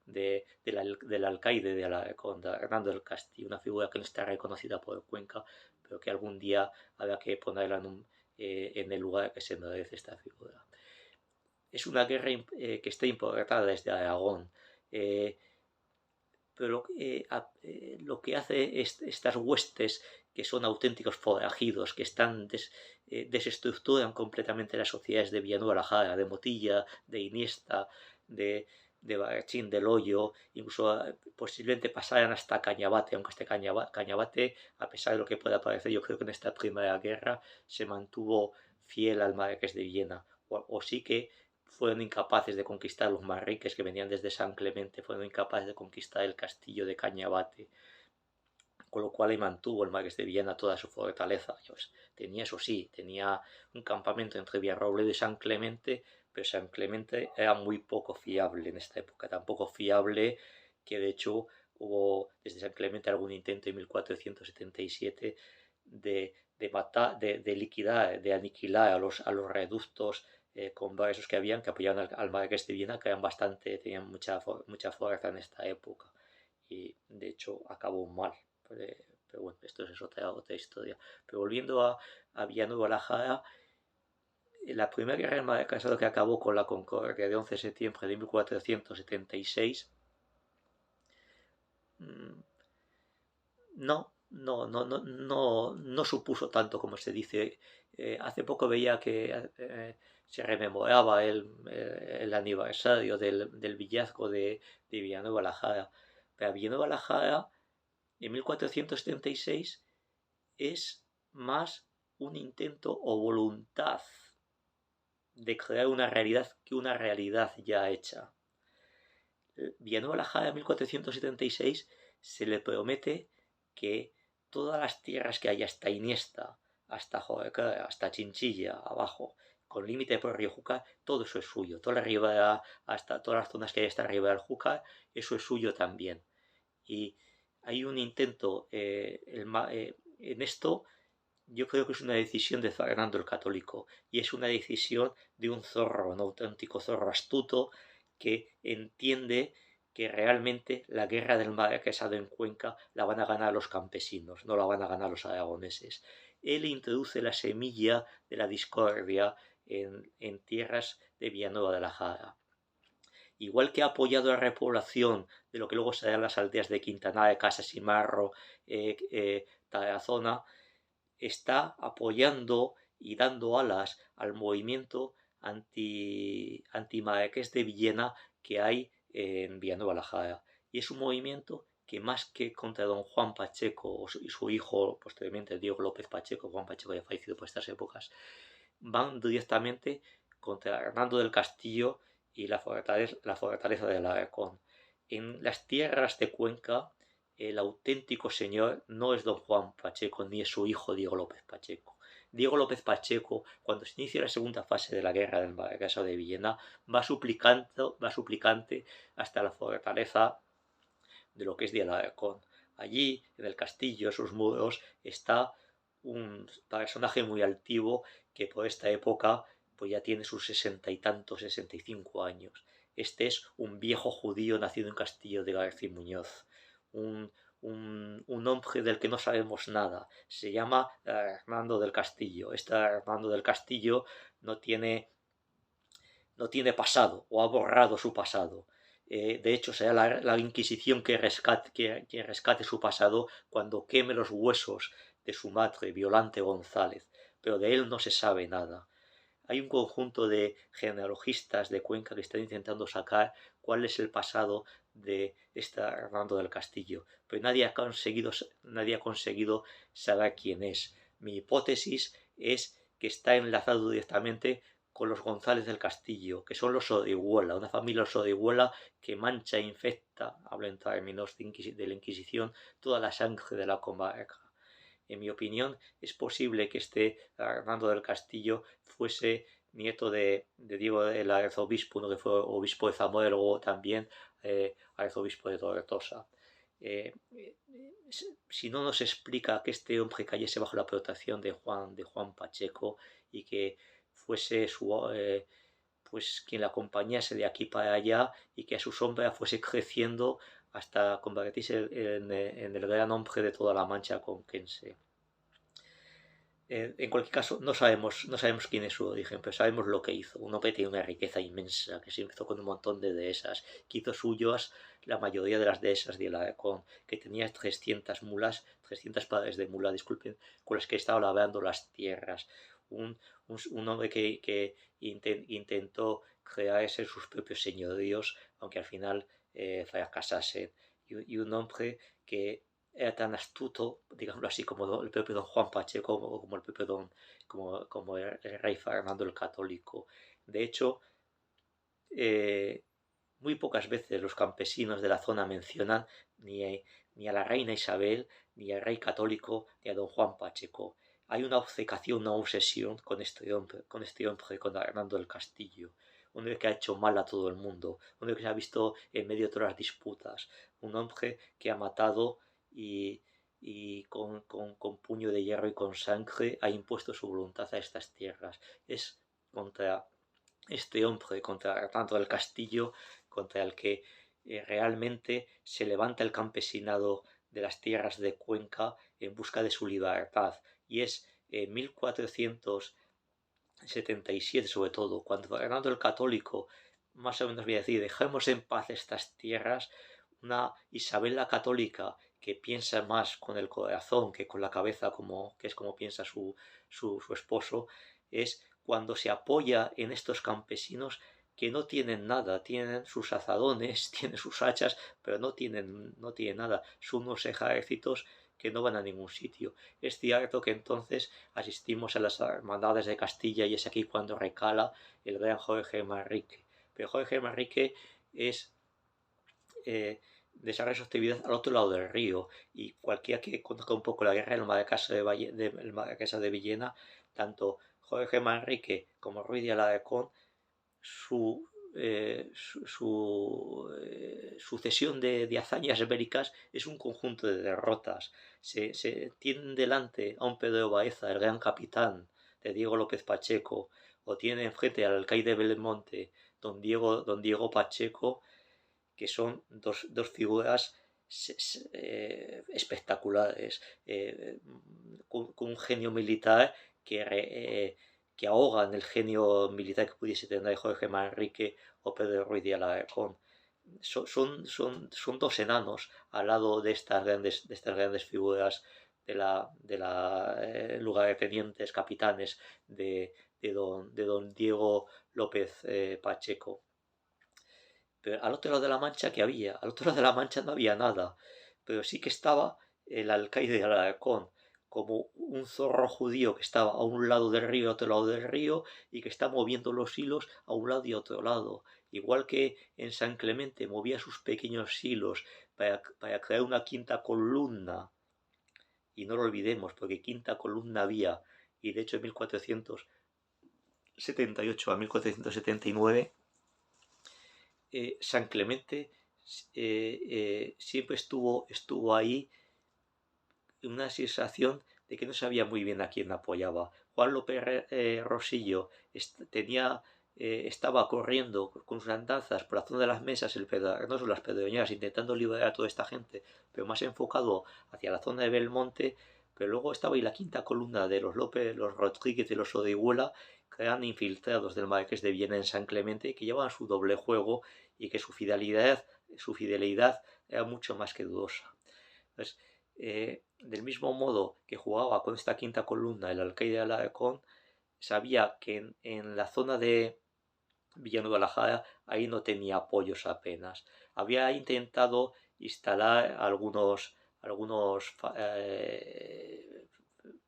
del alcaide de Alarcón, de Hernando del Castillo, una figura que no está reconocida por Cuenca, pero que algún día habrá que ponerla en el lugar que se merece esta figura. Es una guerra que está importada desde Aragón, pero lo que hace estas huestes, que son auténticos forajidos, que desestructuran completamente las sociedades de Villanueva Jara, de Motilla, de Iniesta, de Barrachín, del Hoyo, incluso posiblemente pasaran hasta Cañabate, aunque este Cañabate, a pesar de lo que pueda parecer, yo creo que en esta primera guerra se mantuvo fiel al Marqués de Villena, o sí que fueron incapaces de conquistar los marriques que venían desde San Clemente, fueron incapaces de conquistar el castillo de Cañabate, con lo cual ahí mantuvo el Marqués de Villena toda su fortaleza. Tenía, eso sí, tenía un campamento entre Villarrobledo y San Clemente, pero San Clemente era muy poco fiable en esta época, tan poco fiable que de hecho hubo desde San Clemente algún intento en 1477 de liquidar, de aniquilar a los reductos conversos que apoyaban al Marqués de Viena, que tenían mucha fuerza en esta época, y de hecho acabó mal. Pero bueno, esto es otra historia. Pero volviendo a Villanueva la Jara, la primera guerra del Marquesado, que acabó con la Concordia de 11 de septiembre de 1476, no supuso tanto como se dice. Hace poco veía que se rememoraba el aniversario del villazgo de Villanueva la Jara. Pero Villanueva la Jara, en 1476, es más un intento o voluntad de crear una realidad que una realidad ya hecha. Villanueva la Jara, en 1476, se le promete que todas las tierras que hay hasta Iniesta, hasta Jodecar, hasta Chinchilla, abajo, con límite por el río Júcar, todo eso es suyo. Toda la ribera, hasta todas las zonas que hay hasta arriba del Júcar, eso es suyo también. Y hay un intento en esto. Yo creo que es una decisión de Fernando el Católico, y es una decisión de un zorro, un auténtico zorro astuto, que entiende que realmente la guerra del Marquesado en Cuenca la van a ganar los campesinos, no la van a ganar los aragoneses. Él introduce la semilla de la discordia en tierras de Villanueva de la Jara. Igual que ha apoyado la repoblación de lo que luego serán las aldeas de Quintana, de Casas y Marro, Tarazona, está apoyando y dando alas al movimiento anti-marqués de Villena que hay en Villanueva la Jara. Y es un movimiento que, más que contra don Juan Pacheco y su hijo, posteriormente Diego López Pacheco, Juan Pacheco ya fallecido por estas épocas, van directamente contra Hernando del Castillo y la fortaleza de Alarcón. En las tierras de Cuenca, el auténtico señor no es don Juan Pacheco ni es su hijo Diego López Pacheco. Diego López Pacheco, cuando se inicia la segunda fase de la guerra del Marquesado de Villena, va suplicante hasta la fortaleza de lo que es de Alarcón. Allí, en el castillo, en sus muros, está un personaje muy altivo que por esta época pues ya tiene sus 65 años. Este es un viejo judío nacido en Castillo de García Muñoz, un hombre del que no sabemos nada. Se llama Hernando del Castillo. Este Hernando del Castillo no tiene pasado, o ha borrado su pasado. De hecho, será la Inquisición que rescate su pasado cuando queme los huesos de su madre, Violante González, pero de él no se sabe nada. Hay un conjunto de genealogistas de Cuenca que están intentando sacar cuál es el pasado de este Hernando del Castillo, pero nadie ha conseguido saber quién es. Mi hipótesis es que está enlazado directamente con los González del Castillo, que son los Sodihuela, una familia Sodihuela que mancha e infecta, hablo en términos de la Inquisición, toda la sangre de la comarca. En mi opinión, es posible que este Hernando del Castillo fuese nieto de Diego el arzobispo, uno que fue obispo de Zamora y luego también arzobispo de Tortosa. Eh, si no nos explica que este hombre cayese bajo la protección de Juan Pacheco y que fuese pues quien la acompañase de aquí para allá y que a su sombra fuese creciendo hasta convertirse en el gran hombre de toda la Mancha conquense. En cualquier caso, no sabemos quién es su origen, pero sabemos lo que hizo. Un hombre que tiene una riqueza inmensa, que se empezó con un montón de dehesas, que hizo suyas la mayoría de las dehesas de Alarcón, que tenía 300 mulas, 300 padres de mula, disculpen, con las que estaba labrando las tierras. Un hombre que intentó crearse sus propios señoríos, aunque al final fracasase. Y un hombre que era tan astuto, digámoslo así, como el propio don Juan Pacheco, como el propio como el rey Fernando el Católico. De hecho, muy pocas veces los campesinos de la zona mencionan ni a la reina Isabel, ni al rey católico, ni a don Juan Pacheco. Hay una obcecación, una obsesión con este hombre, con Hernando del Castillo. Un hombre que ha hecho mal a todo el mundo, un hombre que se ha visto en medio de todas las disputas, un hombre que ha matado y con puño de hierro y con sangre ha impuesto su voluntad a estas tierras. Es contra este hombre, contra tanto el Castillo, contra el que realmente se levanta el campesinado de las tierras de Cuenca en busca de su libertad. Y es en 1477 sobre todo, cuando Fernando el Católico, más o menos voy a decir, dejemos en paz estas tierras, una Isabel la Católica que piensa más con el corazón que con la cabeza, que es como piensa su esposo, es cuando se apoya en estos campesinos que no tienen nada, tienen sus azadones, tienen sus hachas, pero no tienen nada, son unos ejércitos que no van a ningún sitio. Es cierto que entonces asistimos a las hermandades de Castilla y es aquí cuando recala el gran Jorge Manrique. Pero Jorge Manrique desarrolla su actividad al otro lado del río y cualquiera que conozca un poco la guerra del Marquesa de Villena, tanto Jorge Manrique como Ruiz de Alarcón, su sucesión de hazañas bélicas es un conjunto de derrotas. Se tienen delante a un Pedro Baeza, el gran capitán de Diego López Pacheco, o tienen enfrente al alcaide de Belmonte, don Diego Pacheco, que son dos figuras espectaculares, con un genio militar que ahogan el genio militar que pudiese tener Jorge Manrique o Pedro Ruiz de Alarcón. Son dos enanos al lado de estas grandes figuras de la lugartenientes capitanes de don Diego López Pacheco. Pero al otro lado de la Mancha, ¿qué había? Al otro lado de la Mancha no había nada, pero sí que estaba el alcaide de Alarcón, como un zorro judío que estaba a un lado del río y a otro lado del río, y que está moviendo los hilos a un lado y a otro lado. Igual que en San Clemente movía sus pequeños hilos para crear una quinta columna, y no lo olvidemos, porque quinta columna había, y de hecho en 1478 a 1479 San Clemente siempre estuvo ahí una sensación de que no sabía muy bien a quién apoyaba. Juan López Rosillo estaba corriendo con sus andanzas por la zona de las mesas, no las pedroñeras, intentando liberar a toda esta gente, pero más enfocado hacia la zona de Belmonte. Pero luego estaba ahí la quinta columna de los López, los Rodríguez y los Orihuela, que eran infiltrados del Marqués de Viena en San Clemente, que llevaban su doble juego y que su fidelidad era mucho más que dudosa. Entonces, del mismo modo que jugaba con esta quinta columna el alcaide de Alarcón, sabía que en la zona de Villanueva la Jara ahí no tenía apoyos apenas. Había intentado instalar algunos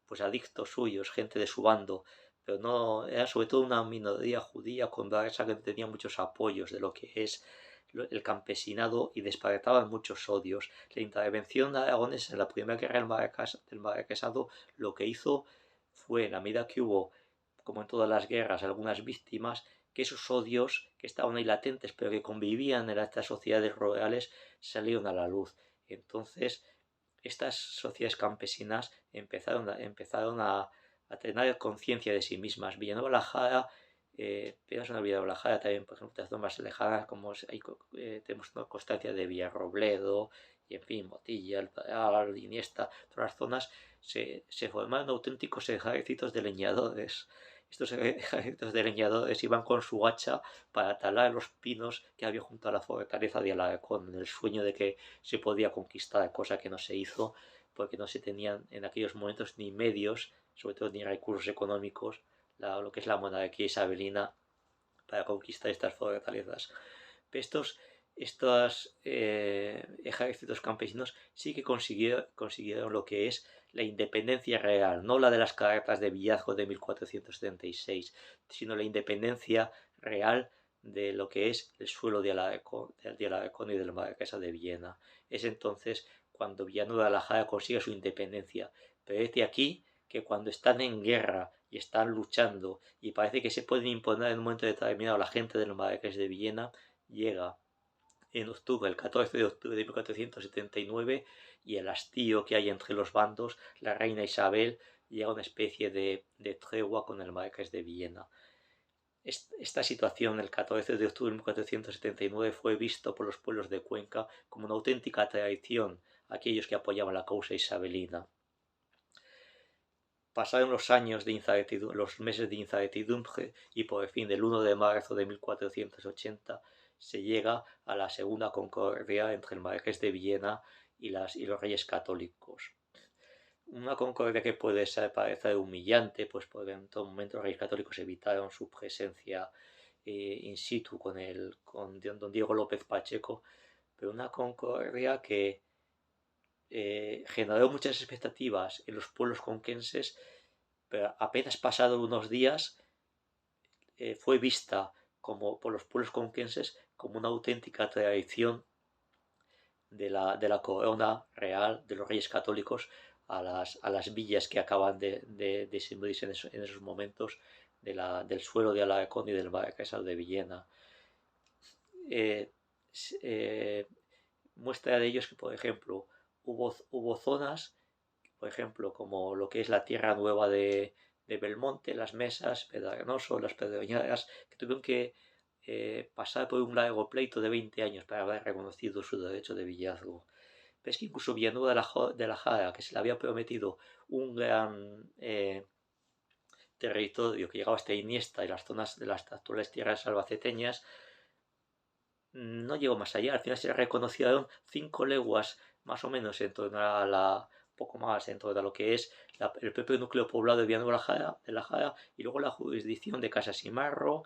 pues adictos suyos, gente de su bando, pero no, era sobre todo una minoría judía con esa que tenía muchos apoyos de lo que es el campesinado y despertaban muchos odios. La intervención de Aragones en la primera guerra del Marquesado lo que hizo fue, en la medida que hubo, como en todas las guerras, algunas víctimas, que esos odios que estaban ahí latentes pero que convivían en estas sociedades rurales salieron a la luz. Entonces, estas sociedades campesinas empezaron a tener conciencia de sí mismas. Villanueva la Jara, pero se me ha olvidado la Jara también, por ejemplo, de zonas más lejanas, como tenemos una constancia de Villarrobledo, y en fin, Motilla, El Peral, Iniesta, todas las zonas, se formaron auténticos ejércitos de leñadores. Estos ejércitos de leñadores iban con su hacha para talar los pinos que había junto a la fortaleza de Alarcón, en el sueño de que se podía conquistar, cosa que no se hizo porque no se tenían en aquellos momentos ni medios, sobre todo ni recursos económicos, lo que es la monarquía isabelina para conquistar estas fortalezas. Estos ejércitos campesinos sí que consiguieron lo que es la independencia real, no la de las cartas de Villazgo de 1476, sino la independencia real de lo que es el suelo de Alarcón y del Marquesa de Viena. Es entonces cuando Villanueva de la Jara consigue su independencia. Pero es de aquí que cuando están en guerra y están luchando y parece que se pueden imponer en un momento determinado la gente del Marqués de Viena, llega en octubre, el 14 de octubre de 1479, y el hastío que hay entre los bandos, la reina Isabel llega a una especie de tregua con el Marqués de Viena. Esta situación, el 14 de octubre de 1479, fue visto por los pueblos de Cuenca como una auténtica traición a aquellos que apoyaban la causa isabelina. Pasaron los años de incertidumbre, los meses de incertidumbre, y por fin, el 1 de marzo de 1480, se llega a la segunda concordia entre el Marqués de Viena y los reyes católicos. Una concordia que puede parecer humillante, pues porque en todo momento los reyes católicos evitaron su presencia in situ con don Diego López Pacheco, pero una concordia que generó muchas expectativas en los pueblos conquenses, pero apenas pasados unos días fue vista por los pueblos conquenses como una auténtica traición de la corona real, de los reyes católicos, a las villas que acaban de distribuirse en esos momentos del suelo de Alarcón y del Marquesado de Villena. Eh, muestra de ello es que, por ejemplo, hubo zonas, por ejemplo, como lo que es la Tierra Nueva de Belmonte, las Mesas, Pedranoso, las Pedroñadas, que tuvieron que pasar por un largo pleito de 20 años para haber reconocido su derecho de villazgo. Pero es que incluso Villanueva de la Jara, que se le había prometido un gran territorio que llegaba hasta Iniesta y las zonas de las actuales tierras albaceteñas, no llegó más allá. Al final se reconocieron 5 leguas más o menos en torno a poco más en torno a lo que es el propio núcleo poblado de Villanueva de la Jara, y luego la jurisdicción de Casasimarro,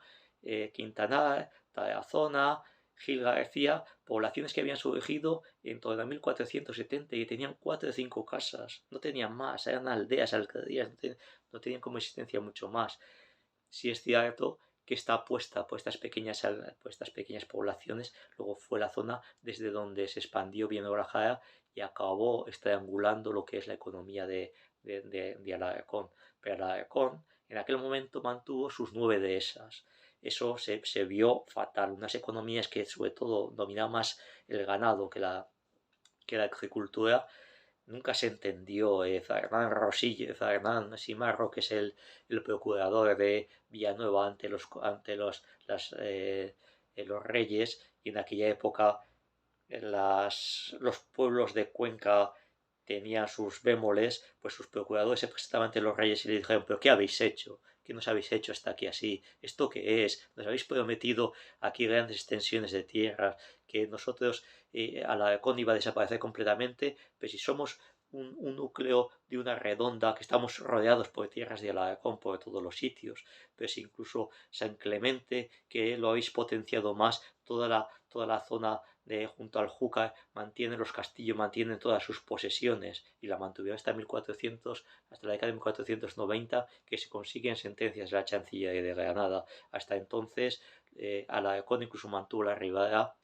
Quintanar, Tarazona, Gil García, poblaciones que habían surgido en torno a 1470 y tenían 4 o 5 casas, no tenían más, eran aldeas, alcaldías, no tenían como existencia mucho más. Si es cierto que está puesta por estas pequeñas poblaciones, luego fue la zona desde donde se expandió bien Jara y acabó estrangulando lo que es la economía de Alarcón. Pero Alarcón en aquel momento mantuvo sus 9 dehesas. Eso se vio fatal, unas economías que sobre todo dominaban más el ganado que la agricultura. Nunca se entendió. Fernán Simarro, que es el procurador de Villanueva ante los reyes, y en aquella época los pueblos de Cuenca tenían sus bémoles, pues sus procuradores se presentaban ante los reyes y le dijeron: ¿pero qué habéis hecho? ¿Qué nos habéis hecho hasta aquí así? ¿Esto qué es? Nos habéis prometido aquí grandes extensiones de tierra, que nosotros Alarcón iba a desaparecer completamente, pero si somos un núcleo de una redonda, que estamos rodeados por tierras de Alarcón por todos los sitios, pero si incluso San Clemente, que lo habéis potenciado más, toda la zona junto al Júcar, mantienen los castillos, mantienen todas sus posesiones y la mantuvieron hasta 1400, hasta la década de 1490, que se consiguen sentencias de la Chancillería de Granada. Hasta entonces, Alarcón incluso mantuvo la ribera,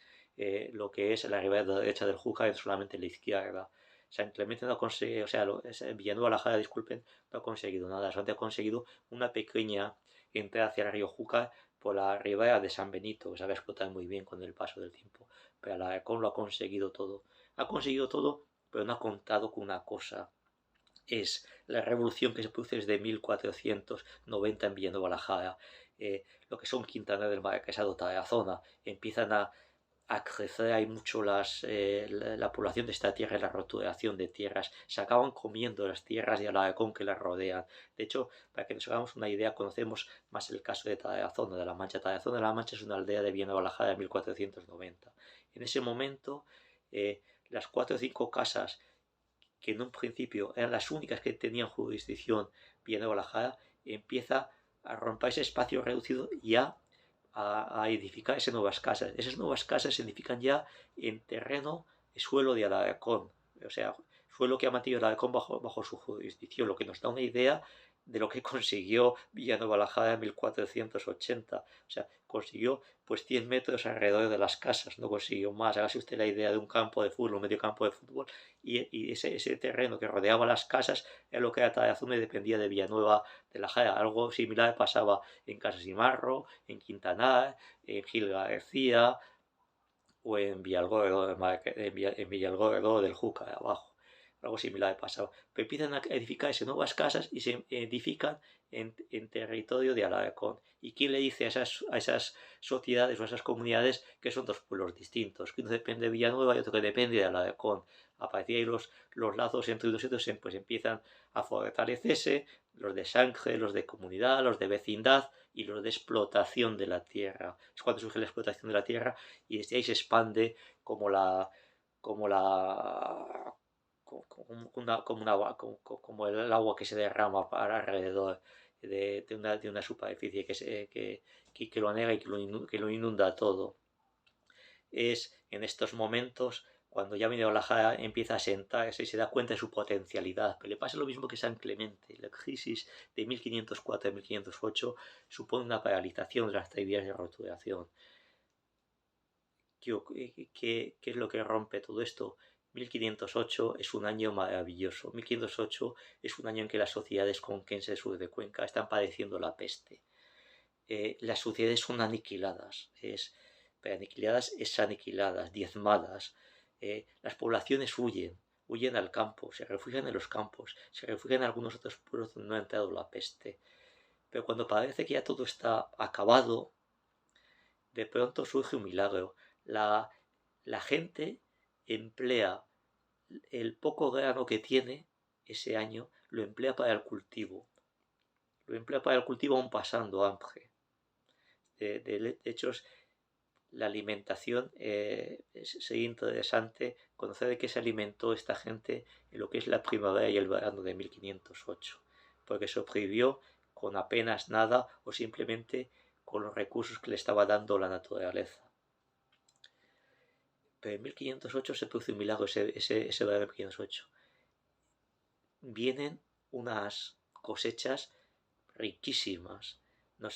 lo que es la ribera derecha del Júcar, solamente la izquierda. San Clemente no ha conseguido, o sea, Villanueva la Jara, disculpen, no ha conseguido nada, solamente ha conseguido una pequeña entrada hacia el río Júcar por la ribera de San Benito, que se va a explotar muy bien con el paso del tiempo. Pero Alarcón lo ha conseguido todo. Ha conseguido todo, pero no ha contado con una cosa. Es la revolución que se produce desde 1490 en Villanueva la Jara. Lo que son Quintana del Marquesado, Tarazona, empiezan a crecer, hay mucho la población de esta tierra y la roturación de tierras. Se acaban comiendo las tierras de Alarcón que las rodean. De hecho, para que nos hagamos una idea, conocemos más el caso de Tarazona de la Mancha. Tarazona de la Mancha es una aldea de Villanueva la Jara de 1490. En ese momento, las 4 o 5 casas que en un principio eran las únicas que tenían jurisdicción Villanueva la Jara, empieza a romper ese espacio reducido ya a edificar esas nuevas casas. Esas nuevas casas se edifican ya en terreno, suelo de Alarcón, o sea, suelo que ha mantenido Alarcón bajo su jurisdicción, lo que nos da una idea de lo que consiguió Villanueva la Jara en 1480. O sea, consiguió pues 100 metros alrededor de las casas, no consiguió más. Hágase usted la idea de un campo de fútbol, un medio campo de fútbol, y ese terreno que rodeaba las casas era lo que era Tarazona y dependía de Villanueva de la Jara. Algo similar pasaba en Casas y Marro, en Quintanar, en Gil García o en Villalgordo, en Villalgordo del Júcar, abajo. Algo similar pasaba. Pero empiezan a edificarse nuevas casas y se edifican en territorio de Alarcón. ¿Y quién le dice a esas sociedades o a esas comunidades que son dos pueblos distintos? Que uno depende de Villanueva y otro que depende de Alarcón. A partir de ahí los lazos entre unos y otros pues empiezan a fortalecerse, los de sangre, los de comunidad, los de vecindad y los de explotación de la tierra. Es cuando surge la explotación de la tierra y desde ahí se expande como como el agua que se derrama para alrededor de una superficie que lo anega y que lo inunda todo. Es en estos momentos cuando ya Villanueva la Jara empieza a sentarse y se da cuenta de su potencialidad. Pero le pasa lo mismo que San Clemente. La crisis de 1504 a 1508 supone una paralización de las actividades de roturación. ¿Qué es lo que rompe todo esto? 1508 es un año maravilloso. 1508 es un año en que las sociedades conquenses del sur de Cuenca están padeciendo la peste. Las sociedades son aniquiladas. Pero aniquiladas es aniquiladas, diezmadas. Las poblaciones huyen al campo, se refugian en los campos, se refugian en algunos otros pueblos donde no ha entrado la peste. Pero cuando parece que ya todo está acabado, de pronto surge un milagro. La gente emplea el poco grano que tiene ese año, lo emplea para el cultivo. Lo emplea para el cultivo aún pasando hambre. De hecho, la alimentación sería interesante conocer de qué se alimentó esta gente en lo que es la primavera y el verano de 1508, porque sobrevivió con apenas nada o simplemente con los recursos que le estaba dando la naturaleza. Pero en 1508 se produce un milagro, ese verano de 1508. Vienen unas cosechas riquísimas.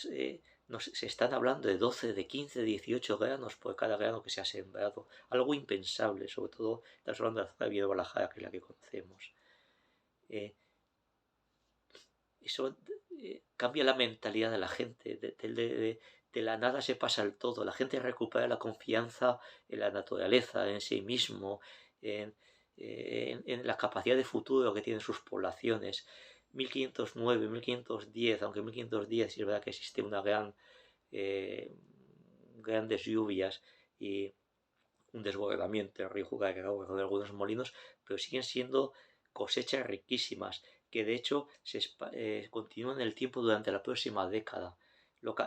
Se están hablando de 12, de 15, 18 granos por cada grano que se ha sembrado. Algo impensable, sobre todo estamos hablando de la zona de Villanueva la Jara, que es la que conocemos. Eso cambia la mentalidad de la gente. De la nada se pasa al todo. La gente recupera la confianza en la naturaleza, en sí mismo, en la capacidad de futuro que tienen sus poblaciones. 1509, 1510, aunque en 1510 es verdad que existe una grandes lluvias y un desbordamiento del río Júcar que acaba de algunos molinos, pero siguen siendo cosechas riquísimas que de hecho continúan en el tiempo durante la próxima década.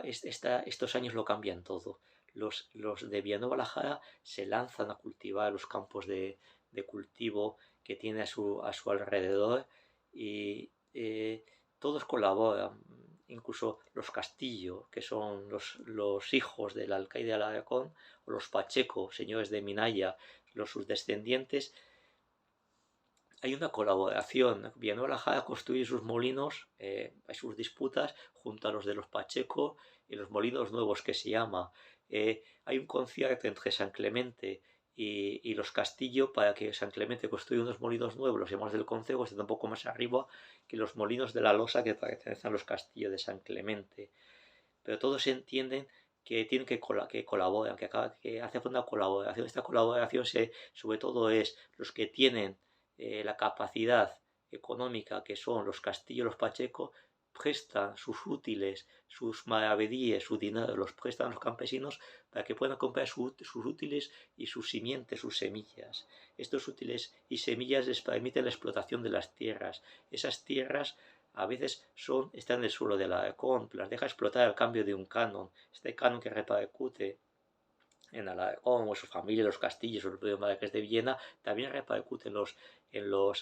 Estos años lo cambian todo. Los de Villanueva la Jara se lanzan a cultivar los campos de cultivo que tiene a su alrededor y todos colaboran. incluso los Castillo, que son los hijos del alcaide de Alarcón, o los Pacheco, señores de Minaya, sus descendientes. Hay una colaboración. Villanueva Jara construye sus molinos, sus disputas, junto a los de los Pacheco y los molinos nuevos que se llama. Hay un concierto entre San Clemente y los Castillo para que San Clemente construya unos molinos nuevos, los llamamos del Concejo, están un poco más arriba que los molinos de la Losa que pertenecen a los Castillo de San Clemente. Pero todos entienden que tienen que colaborar, que hace falta una colaboración. Esta colaboración sobre todo es los que tienen la capacidad económica, que son los Castillo, los Pacheco, prestan sus útiles, sus maravedíes, su dinero, los prestan a los campesinos para que puedan comprar sus útiles y sus simientes, sus semillas. Estos útiles y semillas les permiten la explotación de las tierras. Esas tierras a veces están en el suelo de Alarcón, las deja explotar al cambio de un canon. Este canon que repercute en Alarcón o su familia, los Castillos o el propio Marqués de Villena, también repercute en los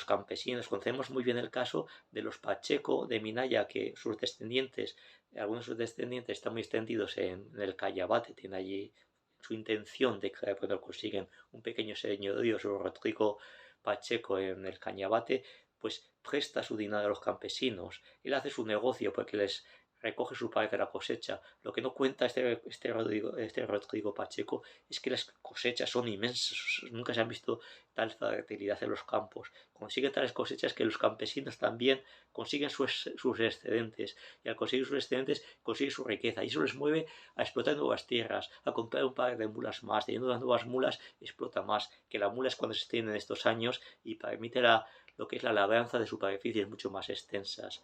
campesinos. Conocemos muy bien el caso de los Pacheco de Minaya, que sus descendientes, algunos de sus descendientes están muy extendidos en el Cayabate, tienen allí su intención de que cuando consiguen un pequeño señorío sobre Rodrigo Pacheco en el Cañabate, pues presta su dinero a los campesinos. Él hace su negocio porque les recoge su parte de la cosecha. Lo que no cuenta este Rodrigo Pacheco es que las cosechas son inmensas. Nunca se han visto tal fertilidad en los campos. Consiguen tales cosechas que los campesinos también consiguen sus excedentes. Y al conseguir sus excedentes consiguen su riqueza. Y eso les mueve a explotar nuevas tierras, a comprar un par de mulas más. Teniendo las nuevas mulas, explota más. Que la mula es cuando se extiende en estos años y permite lo que es la labranza de superficies mucho más extensas.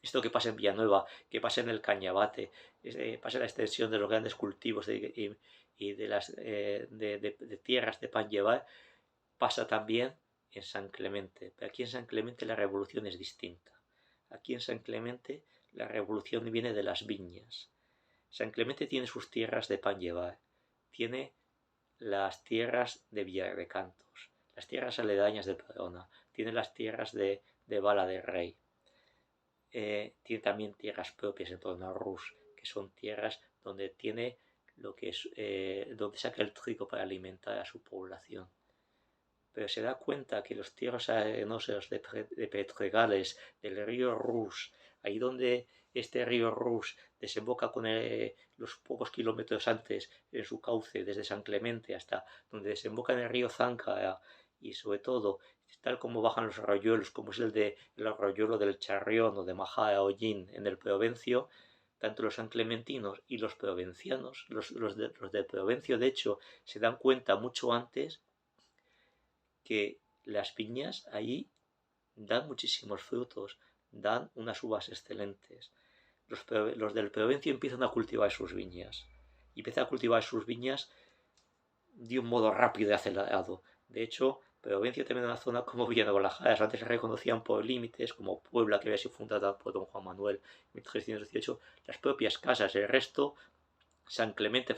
Esto que pasa en Villanueva, que pasa en el Cañabate, pasa en la extensión de los grandes cultivos y de las de tierras de pan llevar, pasa también en San Clemente. Pero aquí en San Clemente la revolución es distinta. Aquí en San Clemente la revolución viene de las viñas. San Clemente tiene sus tierras de pan llevar, tiene las tierras de Villarrecantos, las tierras aledañas de Perona, tiene las tierras de Bala de Rey. Tiene también tierras propias en torno a Rus, que son tierras donde tiene lo que es donde saca el trigo para alimentar a su población. Pero se da cuenta que los tierras arenosos de Petregales, del río Rus, ahí donde este río Rus desemboca con los pocos kilómetros antes en su cauce, desde San Clemente hasta donde desemboca en el río Záncara, y sobre todo tal como bajan los arroyuelos, como es el arroyuelo del Charrión o de Majara Hollín en el Provencio, tanto los sanclementinos y los provencianos, los del Provencio, de hecho, se dan cuenta mucho antes que las viñas ahí dan muchísimos frutos, dan unas uvas excelentes. Los del Provencio empiezan a cultivar sus viñas. Y empiezan a cultivar sus viñas de un modo rápido y acelerado. De hecho, Provencio también es una zona como Villanueva. Antes se reconocían por límites, como Puebla, que había sido fundada por don Juan Manuel en 1318, las propias casas. El resto, San Clemente,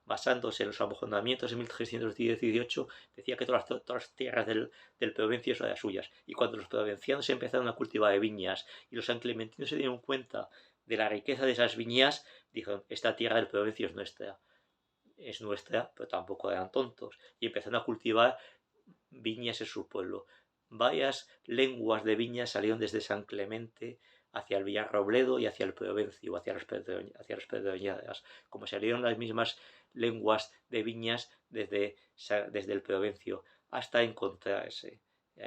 basándose en los abandonamientos de 1318, decía que todas las tierras del Provencio eran suyas. Y cuando los provencianos empezaron a cultivar viñas y los sanclementinos se dieron cuenta de la riqueza de esas viñas, dijeron, esta tierra del Provencio es nuestra, pero tampoco eran tontos. Y empezaron a cultivar viñas en su pueblo. Varias lenguas de viñas salieron desde San Clemente hacia el Villarrobledo y hacia el Provencio, hacia las Pedroñadas, como salieron las mismas lenguas de viñas desde el Provencio, hasta encontrarse,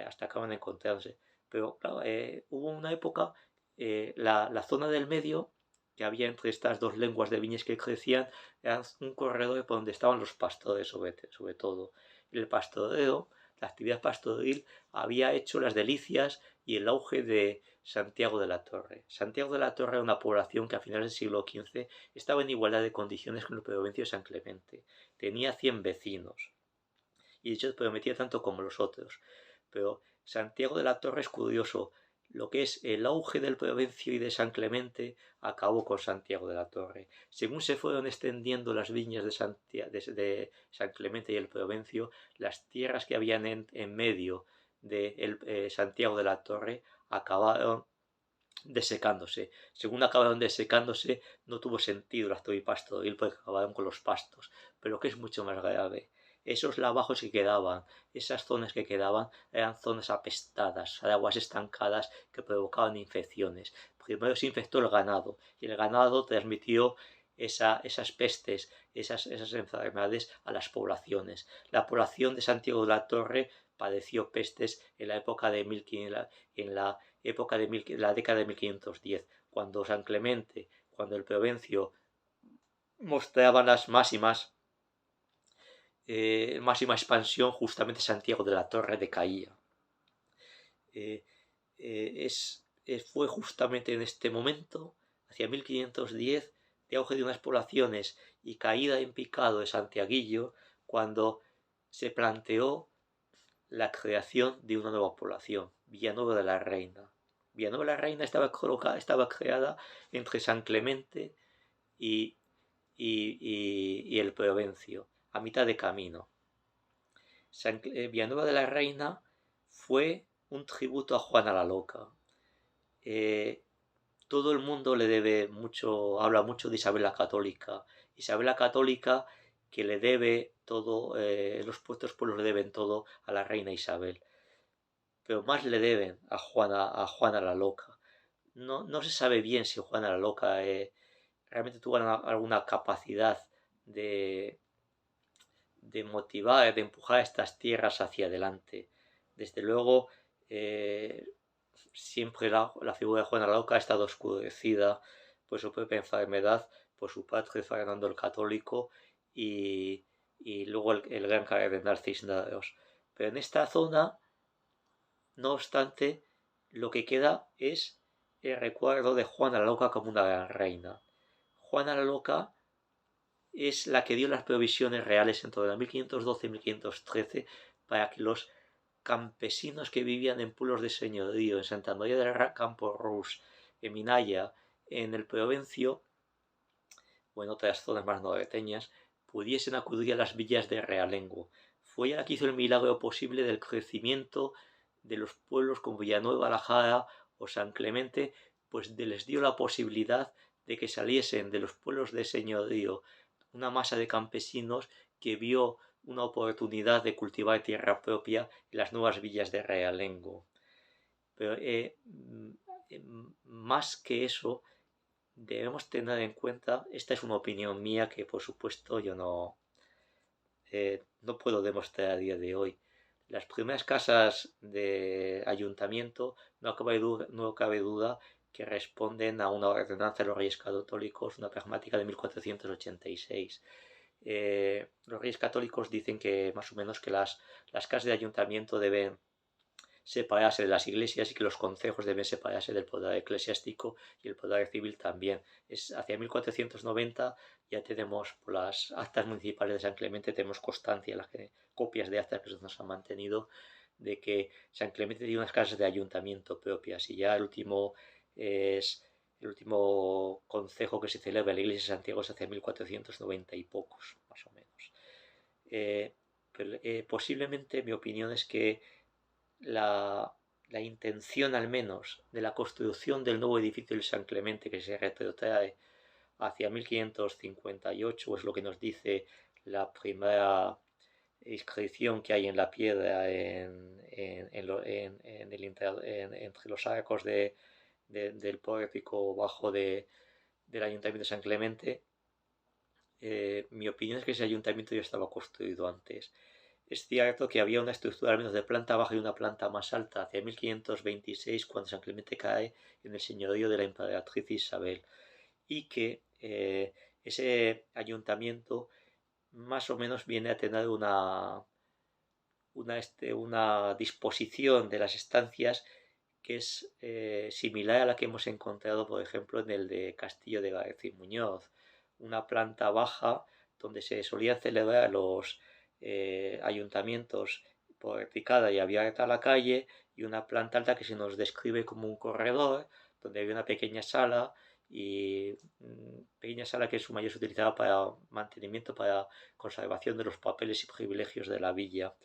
hasta acaban encontrándose. Pero claro, hubo una época, la zona del medio, que había entre estas dos lenguas de viñas que crecían, era un corredor por donde estaban los pastores sobre todo. El pastoreo, la actividad pastoril, había hecho las delicias y el auge de Santiago de la Torre. Santiago de la Torre era una población que a finales del siglo XV estaba en igualdad de condiciones con el Provencio de San Clemente. Tenía 100 vecinos y de hecho prometía tanto como los otros. Pero Santiago de la Torre es curioso. Lo que es el auge del Provencio y de San Clemente acabó con Santiago de la Torre. Según se fueron extendiendo las viñas de San Clemente y el Provencio, las tierras que habían en medio de Santiago de la Torre acabaron desecándose. Según acabaron desecándose, no tuvo sentido el acto pastoril porque acabaron con los pastos. Pero lo que es mucho más grave, esos lavajos que quedaban, esas zonas que quedaban, eran zonas apestadas, de aguas estancadas que provocaban infecciones. Primero se infectó el ganado y el ganado transmitió esas pestes, esas enfermedades a las poblaciones. La población de Santiago de la Torre padeció pestes en la época de 1500, la década de 1510, cuando San Clemente, cuando el Provencio mostraba las máxima expansión, justamente Santiago de la Torre decaía. Fue justamente en este momento, hacia 1510, de auge de unas poblaciones y caída en picado de Santiaguillo, cuando se planteó la creación de una nueva población, Villanueva de la Reina. Villanueva de la Reina estaba creada entre San Clemente y el Provencio, a mitad de camino. Villanueva de la Reina fue un tributo a Juana la Loca. Todo el mundo le debe mucho, habla mucho de Isabel la Católica. Isabel la Católica, que le debe todo, los pueblos le deben todo a la reina Isabel. Pero más le deben a Juana la Loca. No se sabe bien si Juana la Loca realmente tuvo alguna capacidad de motivar, de empujar estas tierras hacia adelante. Desde luego, siempre la figura de Juana la Loca ha estado oscurecida por su propia enfermedad, por su padre Fernando el Católico y luego el gran cardenal Cisneros. Pero en esta zona, no obstante, lo que queda es el recuerdo de Juana la Loca como una gran reina. Juana la Loca es la que dio las provisiones reales entre 1512 y 1513 para que los campesinos que vivían en pueblos de señorío, en Santa María del Campo Rus, en Minaya, en el Provencio o en otras zonas más norteñas, pudiesen acudir a las villas de realengo. Fue ella la que hizo el milagro posible del crecimiento de los pueblos como Villanueva la Jara o San Clemente, pues les dio la posibilidad de que saliesen de los pueblos de señorío una masa de campesinos que vio una oportunidad de cultivar tierra propia en las nuevas villas de realengo. Pero más que eso, debemos tener en cuenta, esta es una opinión mía que por supuesto yo no puedo demostrar a día de hoy. Las primeras casas de ayuntamiento no cabe duda que responden a una ordenanza de los Reyes Católicos, una pragmática de 1486. Los Reyes Católicos dicen que más o menos que las casas de ayuntamiento deben separarse de las iglesias y que los concejos deben separarse del poder eclesiástico y el poder civil también. Hacia 1490 ya tenemos por las actas municipales de San Clemente, tenemos constancia, copias de actas que nos han mantenido, de que San Clemente tiene unas casas de ayuntamiento propias y ya el último concejo que se celebra en la iglesia de Santiago es hacia 1490 y pocos, más o menos. Posiblemente mi opinión es que la intención al menos de la construcción del nuevo edificio del San Clemente, que se retrotrae hacia 1558, es lo que nos dice la primera inscripción que hay en la piedra entre los arcos del pórtico bajo del ayuntamiento de San Clemente. Mi opinión es que ese ayuntamiento ya estaba construido antes. Es cierto que había una estructura al menos de planta baja y una planta más alta hacia 1526, cuando San Clemente cae en el señorío de la emperatriz Isabel, y que ese ayuntamiento más o menos viene a tener una disposición de las estancias que es similar a la que hemos encontrado, por ejemplo, en el de Castillo de García Muñoz. Una planta baja donde se solían celebrar los ayuntamientos porticada y abierta a la calle, y una planta alta que se nos describe como un corredor donde había una pequeña sala que en su mayoría se utilizaba para mantenimiento, para conservación de los papeles y privilegios de la villa.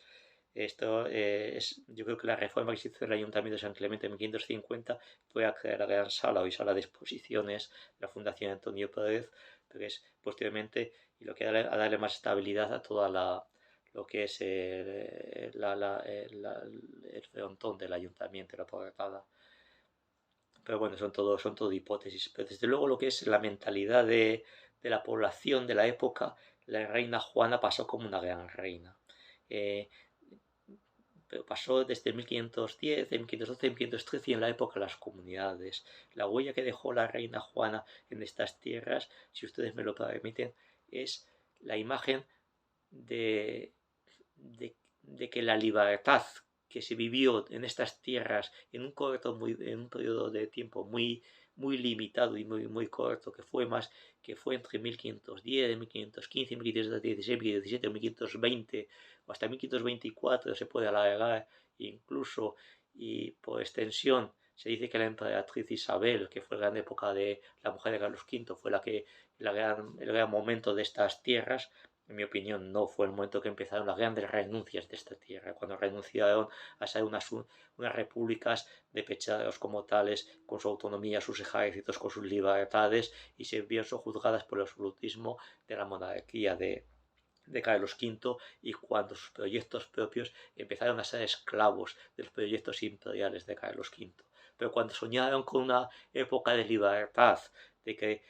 Esto yo creo que la reforma que se hizo del Ayuntamiento de San Clemente en 1550 fue a crear la Gran Sala, hoy Sala de Exposiciones, la Fundación Antonio Pérez, pero es posteriormente y lo que da a darle más estabilidad a toda lo que es el frontón del ayuntamiento, la portada. Pero bueno, son todo hipótesis. Pero desde luego lo que es la mentalidad de la población de la época, la reina Juana pasó como una gran reina. Eh, pero pasó desde 1510, 1512, 1513 y en la época de las comunidades. La huella que dejó la reina Juana en estas tierras, si ustedes me lo permiten, es la imagen de, de que la libertad que se vivió en estas tierras en en un periodo de tiempo muy limitado y muy corto, que fue entre 1510, 1515, 1516, 1517, 1520 o hasta 1524 se puede alargar incluso, y por extensión se dice que la emperatriz Isabel, que fue la gran época de la mujer de Carlos V, fue el gran momento de estas tierras. En mi opinión, no fue el momento que empezaron las grandes renuncias de esta tierra, cuando renunciaron a ser unas repúblicas de pechados como tales, con su autonomía, sus ejércitos, con sus libertades, y se vieron sojuzgadas por el absolutismo de la monarquía de Carlos V, y cuando sus proyectos propios empezaron a ser esclavos de los proyectos imperiales de Carlos V. Pero cuando soñaron con una época de libertad, de que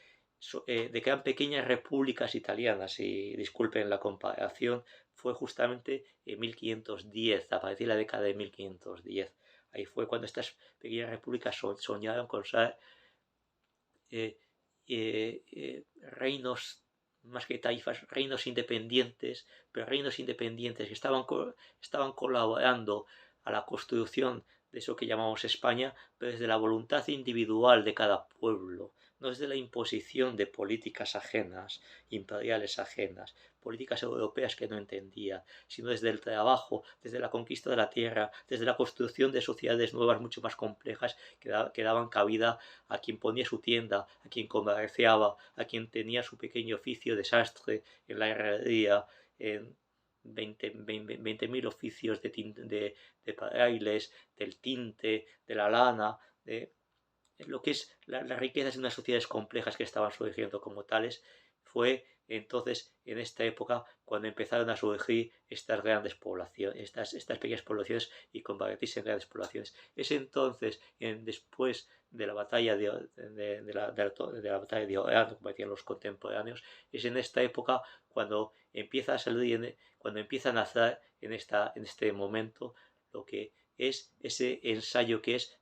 eran pequeñas repúblicas italianas, y disculpen la comparación, fue justamente en 1510, a partir de la década de 1510. Ahí fue cuando estas pequeñas repúblicas soñaron con ser eh, reinos, más que taifas, reinos independientes, pero reinos independientes que estaban colaborando a la construcción de eso que llamamos España, pero desde la voluntad individual de cada pueblo, no desde la imposición de políticas ajenas, imperiales ajenas, políticas europeas que no entendía, sino desde el trabajo, desde la conquista de la tierra, desde la construcción de sociedades nuevas mucho más complejas que daban cabida a quien ponía su tienda, a quien comerciaba, a quien tenía su pequeño oficio de sastre en la herrería, en 20.000 oficios de frailes, del tinte, de la lana, de lo que es las riquezas de unas sociedades complejas que estaban surgiendo como tales. Fue entonces en esta época cuando empezaron a surgir estas grandes poblaciones, estas pequeñas poblaciones, y convertirse en grandes poblaciones. Es entonces, después de la batalla de la batalla de Orán, como decían los contemporáneos, es en esta época cuando empieza a salir, cuando empieza a nacer en este momento lo que es ese ensayo que es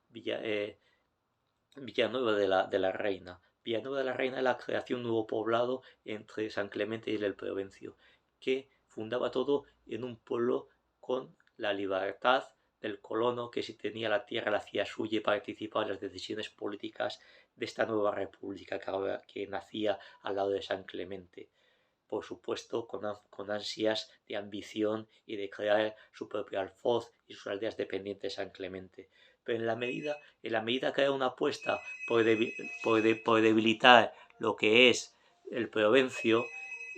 Villanueva de la Reina. Villanueva de la Reina es la creación de un nuevo poblado entre San Clemente y el Provencio, que fundaba todo en un pueblo con la libertad del colono, que si tenía la tierra la hacía suya y participaba en las decisiones políticas de esta nueva república que nacía al lado de San Clemente. Por supuesto, con ansias de ambición y de crear su propio alfoz y sus aldeas dependientes de San Clemente. Pero en la medida que hay una apuesta por debilitar lo que es el Provencio,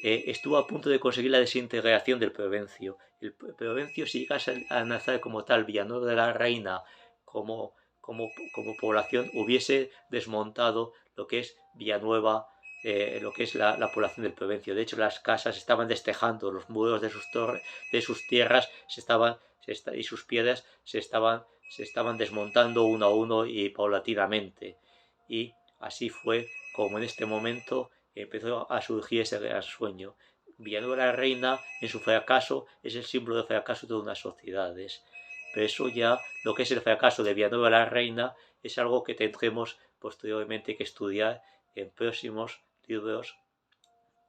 estuvo a punto de conseguir la desintegración del Provencio. El Provencio, si llegase a nacer como tal, Villanueva de la Reina, como, como población, hubiese desmontado lo que es Villanueva, lo que es la población del Provencio. De hecho, las casas estaban destejando, los muros de sus tierras y sus piedras se estaban desmontando uno a uno y paulatinamente. Y así fue como en este momento empezó a surgir ese gran sueño. Villanueva la Reina, en su fracaso, es el símbolo del fracaso de todas las sociedades. Pero eso ya, lo que es el fracaso de Villanueva la Reina, es algo que tendremos posteriormente que estudiar en próximos libros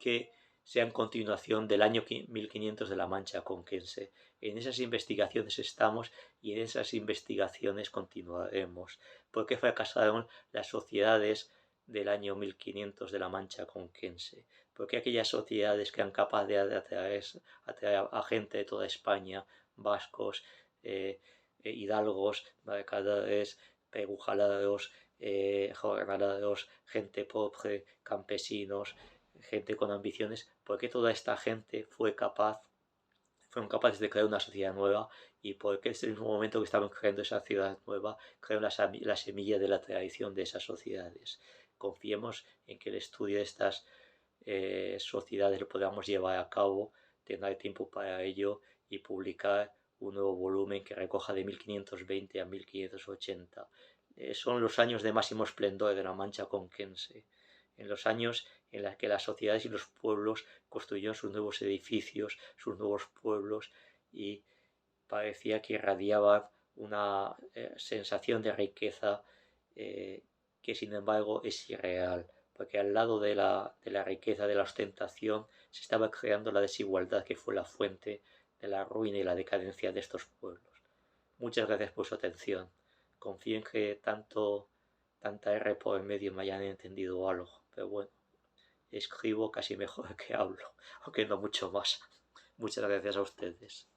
que sean continuación del año 1500 de la Mancha conquense. En esas investigaciones estamos y en esas investigaciones continuaremos. ¿Por qué fracasaron las sociedades del año 1500 de la Mancha conquense? ¿Por qué aquellas sociedades que eran capaces de atraer a gente de toda España, vascos, hidalgos, mercaderes, pegujalados, jornaleros, gente pobre, campesinos, gente con ambiciones, porque toda esta gente fue capaz fueron capaces de crear una sociedad nueva y porque es el mismo momento que estaban creando esa ciudad nueva, crearon la semilla de la tradición de esas sociedades. Confiemos en que el estudio de estas sociedades lo podamos llevar a cabo, tener tiempo para ello y publicar un nuevo volumen que recoja de 1520 a 1580. Son los años de máximo esplendor de la Mancha conquense, en los años en los que las sociedades y los pueblos construyeron sus nuevos edificios, sus nuevos pueblos y parecía que irradiaba una sensación de riqueza que sin embargo es irreal, porque al lado de la riqueza, de la ostentación, se estaba creando la desigualdad que fue la fuente de la ruina y la decadencia de estos pueblos. Muchas gracias por su atención. Confío en que tanta R por el medio me hayan entendido algo, pero bueno, escribo casi mejor que hablo, aunque no mucho más. Muchas gracias a ustedes.